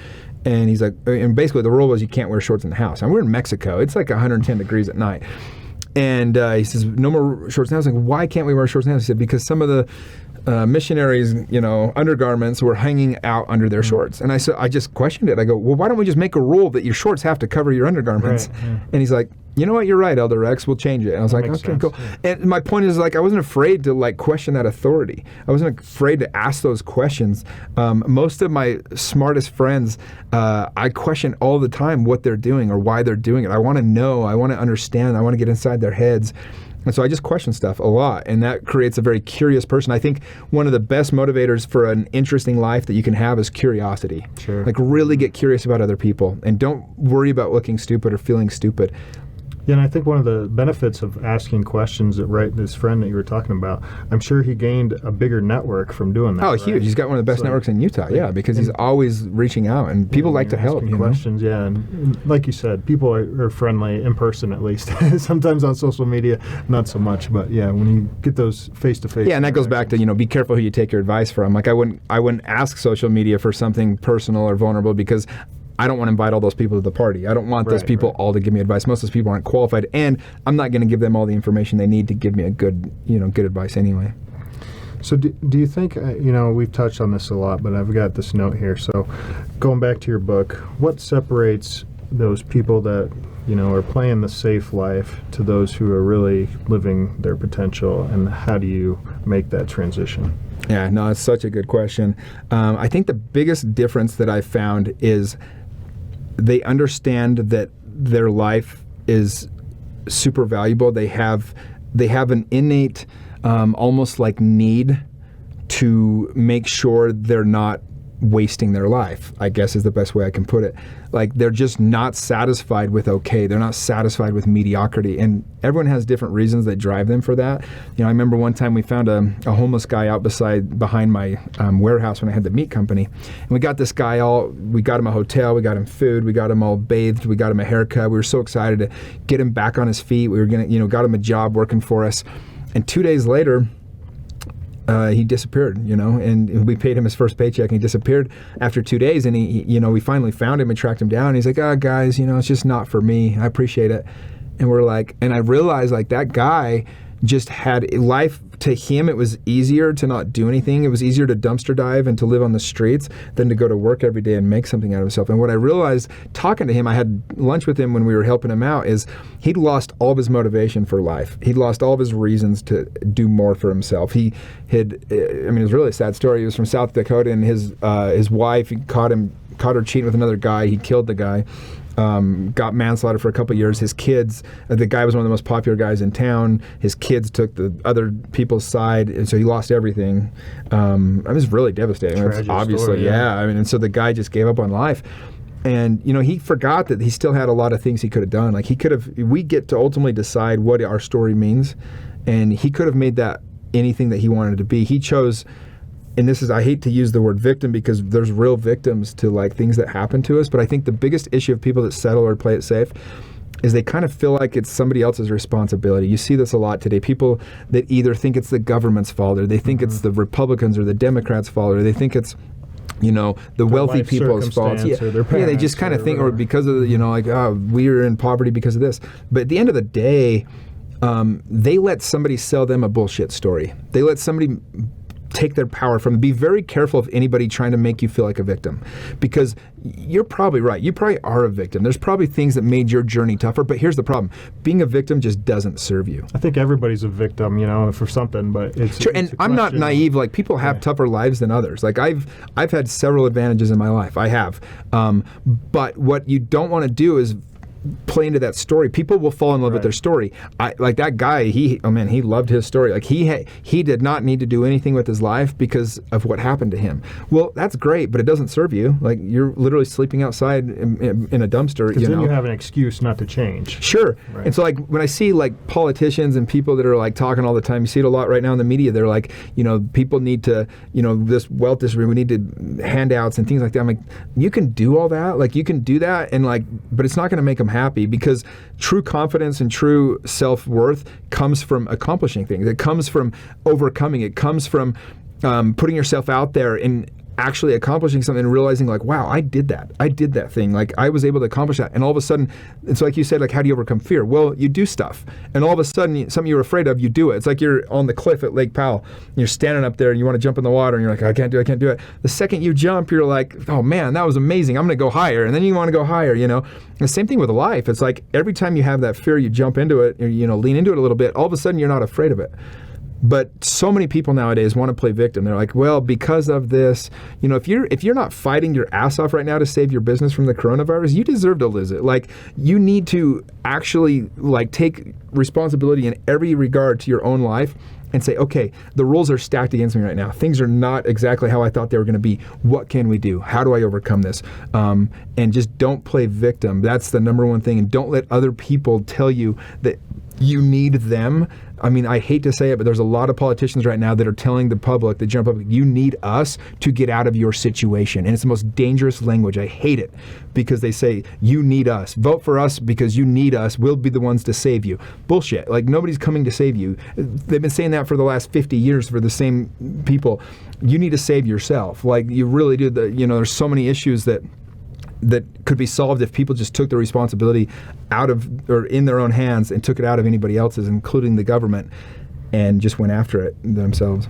And he's like, and basically the rule was you can't wear shorts in the house. And we're in Mexico. It's like 110 degrees at night. And he says, no more shorts in the house. I was like, why can't we wear shorts in the house? He said, because some of the missionaries, undergarments were hanging out under their shorts. And I just questioned it. I go, well, why don't we just make a rule that your shorts have to cover your undergarments? Right, yeah. And he's like, you know what, you're right, Elder Rex, we'll change it. And I was like, okay, sense, cool. Yeah. And my point is, like, I wasn't afraid to like question that authority. I wasn't afraid to ask those questions. Most of my smartest friends, I question all the time what they're doing or why they're doing it. I want to know, I want to understand, I want to get inside their heads. And so I just question stuff a lot, and that creates a very curious person. I think one of the best motivators for an interesting life that you can have is curiosity. Sure. Like, really get curious about other people, and don't worry about looking stupid or feeling stupid. Yeah, and I think one of the benefits of asking questions that this friend that you were talking about, I'm sure he gained a bigger network from doing that. Oh, huge. Right? He's got one of the best networks in Utah, because he's always reaching out, and people like to help. Questions, and like you said, people are friendly in person, at least. Sometimes on social media, not so much, but yeah, when you get those face-to-face. Yeah, and that goes back to, be careful who you take your advice from. Like, I wouldn't ask social media for something personal or vulnerable, because I don't want to invite all those people to the party. I don't want those people all to give me advice. Most of those people aren't qualified, and I'm not going to give them all the information they need to give me a good advice anyway. So do you think, we've touched on this a lot, but I've got this note here. So going back to your book, what separates those people that, are playing the safe life to those who are really living their potential, and how do you make that transition? Yeah, no, it's such a good question. I think the biggest difference that I've found is they understand that their life is super valuable. They have an innate, almost like need to make sure they're not wasting their life, I guess is the best way I can put it. Like, they're just not satisfied with okay. They're not satisfied with mediocrity. And everyone has different reasons that drive them for that. I remember one time we found a homeless guy out behind my warehouse when I had the meat company. And we got this guy we got him a hotel, we got him food, we got him all bathed, we got him a haircut. We were so excited to get him back on his feet. We were got him a job working for us. And 2 days later, he disappeared, and we paid him his first paycheck, and he disappeared after 2 days. And we finally found him and tracked him down. And he's like, guys, it's just not for me. I appreciate it. And we're like, and I realized, like, that guy just had life. To him, it was easier to not do anything. It was easier to dumpster dive and to live on the streets than to go to work every day and make something out of himself. And what I realized talking to him, I had lunch with him when we were helping him out, is he'd lost all of his motivation for life. He'd lost all of his reasons to do more for himself. It was really a sad story. He was from South Dakota, and his wife, he caught her cheating with another guy. He killed the guy. Got manslaughter for a couple of years. His kids, the guy was one of the most popular guys in town. His kids took the other people's side, and so he lost everything. It was really devastating. Tragic obviously, story, yeah. And so the guy just gave up on life. And, he forgot that he still had a lot of things he could have done. Like, we get to ultimately decide what our story means, and he could have made that anything that he wanted to be. He chose. And I hate to use the word victim, because there's real victims to like things that happen to us. But I think the biggest issue of people that settle or play it safe is they kind of feel like it's somebody else's responsibility. You see this a lot today. People that either think it's the government's fault, or they think it's the Republicans or the Democrats' fault, or they think it's the wealthy people's fault. Yeah, they just kind of think, or because of we're in poverty because of this. But at the end of the day, they let somebody sell them a bullshit story. They let somebody take their power from them. Be very careful of anybody trying to make you feel like a victim, because you're probably right. You probably are a victim. There's probably things that made your journey tougher, but here's the problem. Being a victim just doesn't serve you. I think everybody's a victim, for something, but it's sure. And I'm not naive. Like, people have tougher lives than others. Like, I've had several advantages in my life. I have. But what you don't want to do is play into that story. People will fall in love with their story. Like that guy, he loved his story. Like he did not need to do anything with his life because of what happened to him. Well, that's great, but it doesn't serve you. Like you're literally sleeping outside in a dumpster. Because then you have an excuse not to change. Sure. Right. And so like when I see like politicians and people that are like talking all the time, you see it a lot right now in the media. They're like, people need to, this wealth distribution, we need to handouts and things like that. I'm like, you can do all that. Like you can do that, and like, but it's not going to make them happy, because true confidence and true self-worth comes from accomplishing things. It comes from overcoming. It comes from putting yourself out there and actually accomplishing something and realizing like, wow, I did that thing. Like I was able to accomplish that. And all of a sudden, it's like you said, like, how do you overcome fear? Well, you do stuff. And all of a sudden, something you were afraid of, you do it. It's like you're on the cliff at Lake Powell. You're standing up there and you want to jump in the water and you're like, I can't do it. The second you jump, you're like, oh man, that was amazing. I'm going to go higher. And then you want to go higher, The same thing with life. It's like every time you have that fear, you jump into it, or, lean into it a little bit. All of a sudden, you're not afraid of it. But so many people nowadays want to play victim. They're like, well, because of this, if you're not fighting your ass off right now to save your business from the coronavirus, you deserve to lose it. Like, you need to actually like take responsibility in every regard to your own life and say, okay, the rules are stacked against me right now. Things are not exactly how I thought they were going to be. What can we do? How do I overcome this? And just don't play victim. That's the number one thing. And don't let other people tell you that you need them. I mean, I hate to say it, but there's a lot of politicians right now that are telling the public, the general public, you need us to get out of your situation. And it's the most dangerous language. I hate it, because they say, you need us. Vote for us because you need us. We'll be the ones to save you. Bullshit. Like, nobody's coming to save you. They've been saying that for the last 50 years for the same people. You need to save yourself. Like, you really do. There's so many issues that could be solved if people just took the responsibility out of, or in their own hands, and took it out of anybody else's, including the government, and just went after it themselves.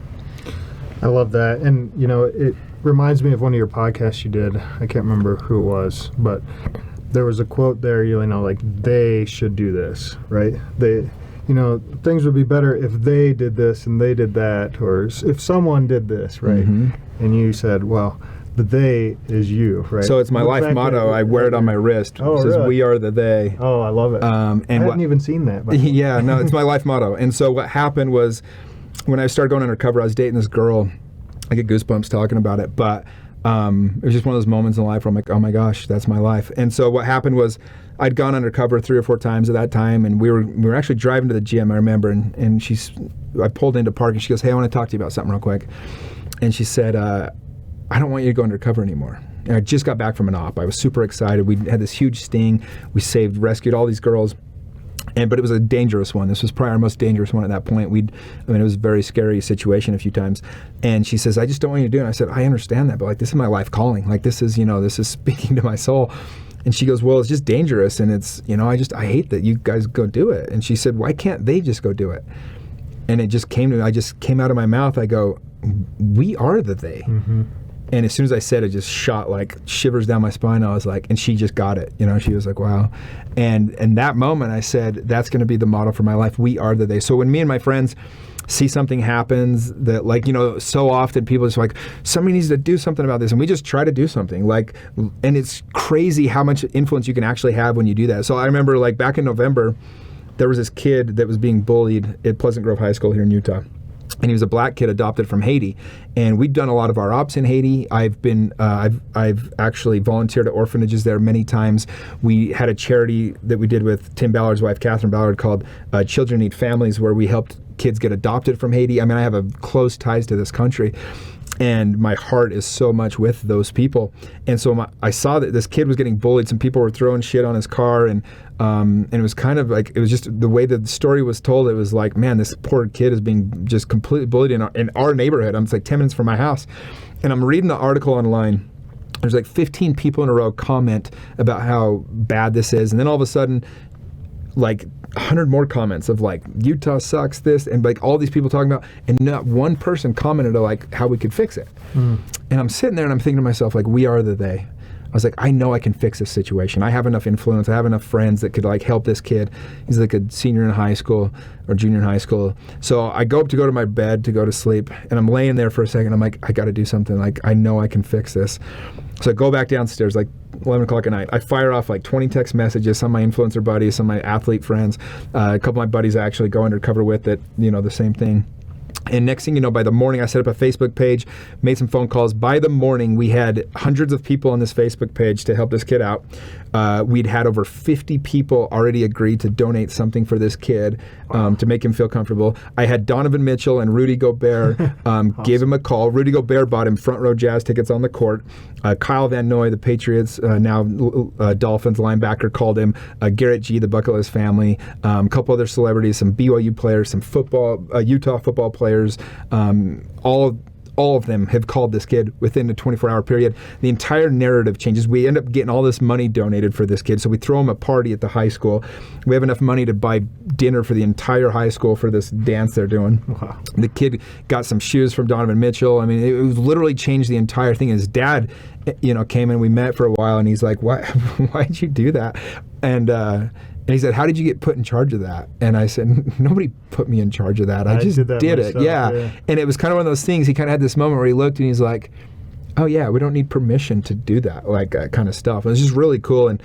I love that. And, it reminds me of one of your podcasts you did. I can't remember who it was, but there was a quote there, like, they should do this, right? They, things would be better if they did this and they did that, or if someone did this, right? Mm-hmm. And you said, well, the they is you, right? So it's my life motto. I wear it on my wrist. Oh, it says, really? We are the they. Oh, I love it. And I hadn't even seen that. Yeah, no, it's my life motto. And so what happened was, when I started going undercover, I was dating this girl. I get goosebumps talking about it. But it was just one of those moments in life where I'm like, oh my gosh, that's my life. And so what happened was, I'd gone undercover 3 or 4 times at that time, and we were actually driving to the gym, I remember, and I pulled into park, and she goes, hey, I want to talk to you about something real quick. And she said, I don't want you to go undercover anymore. And I just got back from an op. I was super excited. We had this huge sting. We rescued all these girls. But it was a dangerous one. This was probably our most dangerous one at that point. It was a very scary situation a few times. And she says, I just don't want you to do it. And I said, I understand that, but like, this is my life calling. Like, this is speaking to my soul. And she goes, well, it's just dangerous. And it's, I hate that you guys go do it. And she said, why can't they just go do it? And it just came to me. I just came out of my mouth. I go, we are the they. Mm-hmm. And as soon as I said it, just shot like shivers down my spine. I was like, and she just got it. She was like, wow. And in that moment, I said, that's going to be the motto for my life. We are the they. So when me and my friends see something happens that, like, so often people just like, somebody needs to do something about this. And we just try to do something. Like, and it's crazy how much influence you can actually have when you do that. So I remember, like, back in November, there was this kid that was being bullied at Pleasant Grove High School here in Utah. And he was a black kid adopted from Haiti. And we'd done a lot of our ops in Haiti. I've actually volunteered at orphanages there many times. We had a charity that we did with Tim Ballard's wife, Catherine Ballard, called Children Need Families, where we helped kids get adopted from Haiti. I mean, I have a close ties to this country. And my heart is so much with those people. And so I saw that this kid was getting bullied. Some people were throwing shit on his car. And it was kind of like, it was just the way that the story was told. It was like, man, this poor kid is being just completely bullied in our neighborhood. It's like 10 minutes from my house. And I'm reading the article online. There's like 15 people in a row comment about how bad this is. And then all of a sudden, like 100 more comments of like, Utah sucks, this, and like all these people talking about, and not one person commented on like how we could fix it. And I'm sitting there and I'm thinking to myself, like, we are the they. I was like, I know I can fix this situation. I have enough influence. I have enough friends that could like help this kid. He's like a senior in high school or junior in high school. So I go up to go to my bed to go to sleep, and I'm laying there for a second. I'm like, I got to do something. Like, I know I can fix this. So I go back downstairs, like 11 o'clock at night. I fire off like 20 text messages, some of my influencer buddies, some of my athlete friends, a couple of my buddies I actually go undercover with that, the same thing. And next thing you know, by the morning, I set up a Facebook page, made some phone calls. By the morning, we had hundreds of people on this Facebook page to help this kid out. We'd had over 50 people already agreed to donate something for this kid to make him feel comfortable. I had Donovan Mitchell and Rudy Gobert awesome. Gave him a call. Rudy Gobert bought him front row Jazz tickets on the court. Kyle Van Noy, the Patriots, now Dolphins linebacker, called him. Garrett G., the bucket list family, a couple other celebrities, some BYU players, some football, Utah football players, all of them have called this kid within a 24-hour period. The entire narrative changes. We end up getting all this money donated for this kid. So we throw him a party at the high school. We have enough money to buy dinner for the entire high school for this dance they're doing. Wow. The kid got some shoes from Donovan Mitchell. I mean, it was literally changed the entire thing. His dad, came in. We met for a while, and he's like, "Why? Why'd you do that?" And he said, "How did you get put in charge of that?" And I said, "Nobody put me in charge of that. I just did it." Yeah. And it was kind of one of those things. He kind of had this moment where he looked and he's like, "Oh yeah, we don't need permission to do that," kind of stuff. It was just really cool. And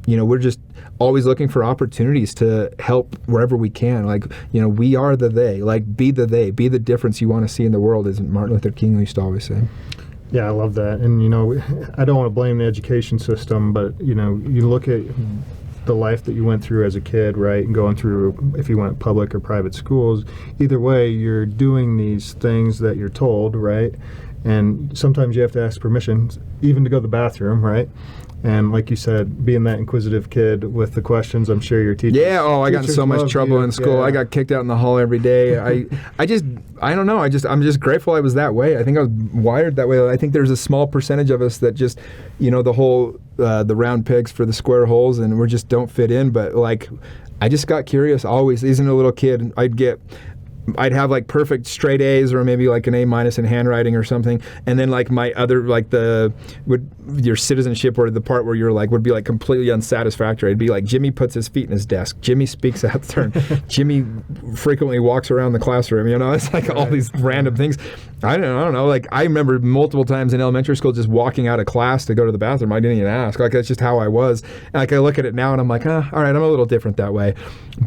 we're just always looking for opportunities to help wherever we can. We are the they. Be the they. Be the difference you want to see in the world, as Martin Luther King used to always say. Yeah, I love that. And I don't want to blame the education system, but you look at the life that you went through as a kid, right, and going through, if you went public or private schools, either way, you're doing these things that you're told, right? And sometimes you have to ask permission, even to go to the bathroom, right? And like you said, being that inquisitive kid with the questions, I'm sure your teachers... Yeah, I got in so much trouble in school. Yeah. I got kicked out in the hall every day. I don't know. I'm just grateful I was that way. I think I was wired that way. I think there's a small percentage of us that just, the whole, the round pegs for the square holes, and we just don't fit in. But I just got curious always. Even a little kid, I'd have perfect straight A's or maybe an A- in handwriting or something, and then my other your citizenship or the part where you're would be completely unsatisfactory. It'd be Jimmy puts his feet in his desk, Jimmy speaks out there, Jimmy frequently walks around the classroom. It's all these random things. I don't know. I remember multiple times in elementary school just walking out of class to go to the bathroom. I didn't even ask. That's just how I was. And I look at it now and I'm all right, I'm a little different that way.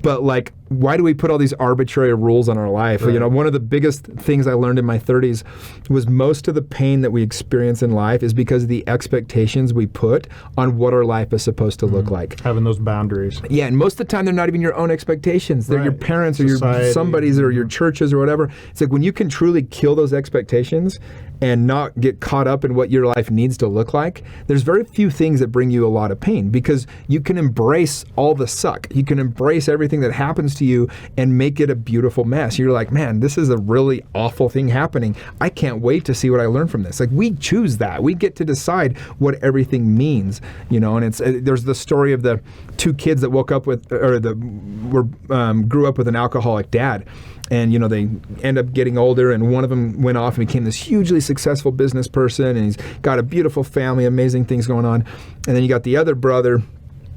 But why do we put all these arbitrary rules on our life? Right. One of the biggest things I learned in my 30s was most of the pain that we experience in life is because of the expectations we put on what our life is supposed to look like. Having those boundaries. Yeah, and most of the time they're not even your own expectations. They're your parents or your somebody's or your churches or whatever. It's when you can truly kill those expectations and not get caught up in what your life needs to look like, there's very few things that bring you a lot of pain because you can embrace all the suck. You can embrace everything that happens to you and make it a beautiful mess. You're like, man, this is a really awful thing happening. I can't wait to see what I learn from this. We choose that. We get to decide what everything means, and there's the story of the two kids that woke up with, grew up with an alcoholic dad. And, they end up getting older, and one of them went off and became this hugely successful business person, and he's got a beautiful family, amazing things going on. And then you got the other brother.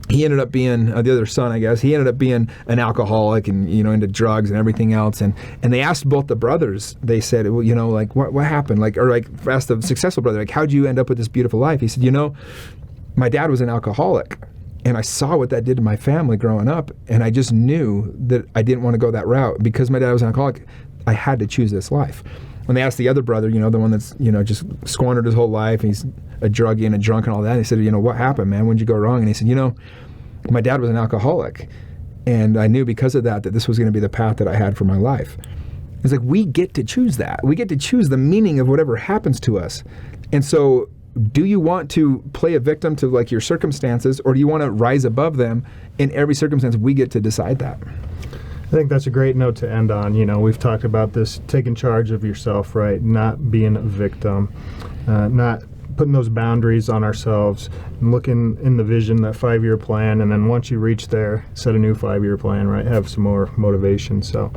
He ended up being, the other son, I guess, he ended up being an alcoholic and, into drugs and everything else. And they asked both the brothers, they said, well, what happened? Asked the successful brother, how'd you end up with this beautiful life? He said, my dad was an alcoholic. And I saw what that did to my family growing up, and I just knew that I didn't want to go that route. Because my dad was an alcoholic, I had to choose this life. When they asked the other brother, the one that's, just squandered his whole life, he's a druggie and a drunk and all that, he said, what happened, man? When'd you go wrong? And he said, my dad was an alcoholic, and I knew because of that this was going to be the path that I had for my life. It's we get to choose that. We get to choose the meaning of whatever happens to us. And so, do you want to play a victim to your circumstances, or do you want to rise above them? In every circumstance, we get to decide that. I think that's a great note to end on. We've talked about this, taking charge of yourself, right? Not being a victim, not putting those boundaries on ourselves, and looking in the vision, that 5-year plan, and then once you reach there, set a new 5-year plan, right? Have some more motivation. So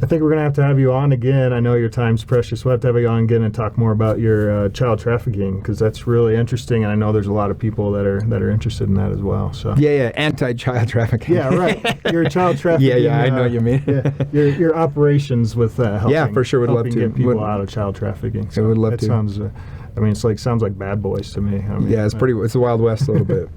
I think we're going to have you on again. I know your time's precious. We'll have to have you on again and talk more about your child trafficking, because that's really interesting, and I know there's a lot of people that are interested in that as well. So yeah, anti-child trafficking. Yeah, right. Your child trafficking. Yeah, I know what you mean. Your operations with helping. Yeah, for sure. Would love to get people out of child trafficking. So I would love to. That sounds I mean, sounds like Bad Boys to me. I mean, yeah, it's the Wild West a little bit.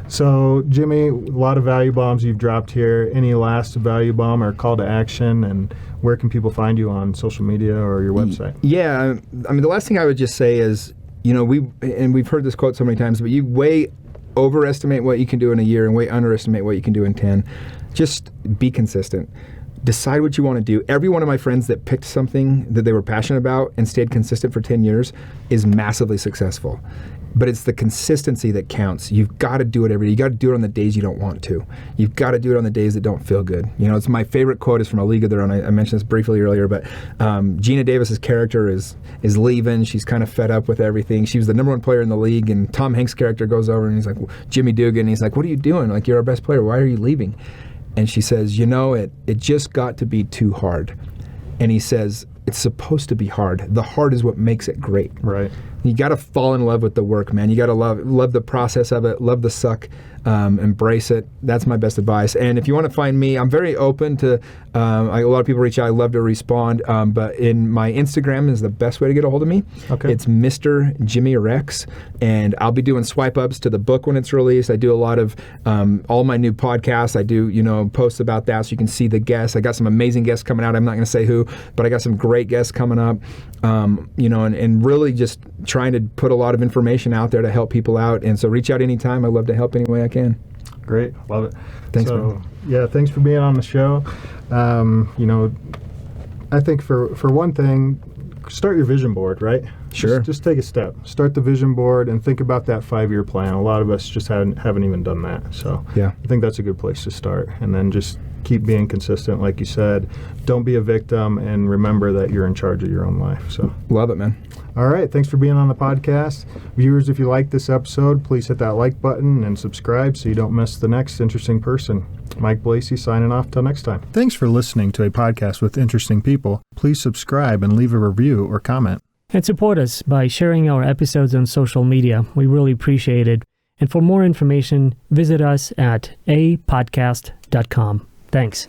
So, Jimmy, a lot of value bombs you've dropped here. Any last value bomb or call to action, and where can people find you on social media or your website? Yeah, I mean, the last thing I would just say is, we've heard this quote so many times, but you way overestimate what you can do in a year and way underestimate what you can do in 10. Just be consistent. Decide what you want to do. Every one of my friends that picked something that they were passionate about and stayed consistent for 10 years is massively successful. But it's the consistency that counts. You've got to do it every day. You got to do it on the days you don't want to. You've got to do it on the days that don't feel good. It's my favorite quote is from A League of Their Own. I mentioned this briefly earlier, but Gina Davis's character is leaving. She's kind of fed up with everything. She was the number one player in the league, and Tom Hanks' character goes over and he's like, Jimmy Dugan, and he's like, what are you doing? Like, you're our best player. Why are you leaving? And she says, it just got to be too hard. And he says, it's supposed to be hard. The hard is what makes it great. Right. You got to fall in love with the work, man. You got to love the process of it, love the suck, embrace it. That's my best advice. And if you want to find me, I'm very open to, a lot of people reach out. I love to respond, but in my Instagram is the best way to get a hold of me. Okay. It's Mr. Jimmy Rex, and I'll be doing swipe ups to the book when it's released. I do a lot of all my new podcasts. I do, posts about that so you can see the guests. I got some amazing guests coming out. I'm not going to say who, but I got some great guests coming up, and really just trying to put a lot of information out there to help people out. And so reach out anytime. I'd love to help any way I can. Great. Love it. Thanks, man. Yeah, thanks for being on the show. I think for one thing, start your vision board, right? Sure. Just take a step. Start the vision board and think about that 5-year plan. A lot of us just haven't even done that. So yeah, I think that's a good place to start. And then just keep being consistent, like you said. Don't be a victim, and remember that you're in charge of your own life. So love it, man. All right, thanks for being on the podcast. Viewers, if you like this episode, please hit that like button and subscribe so you don't miss the next interesting person. Mike Blasi signing off till next time. Thanks for listening to a podcast with interesting people. Please subscribe and leave a review or comment. And support us by sharing our episodes on social media. We really appreciate it. And for more information, visit us at apodcast.com. Thanks.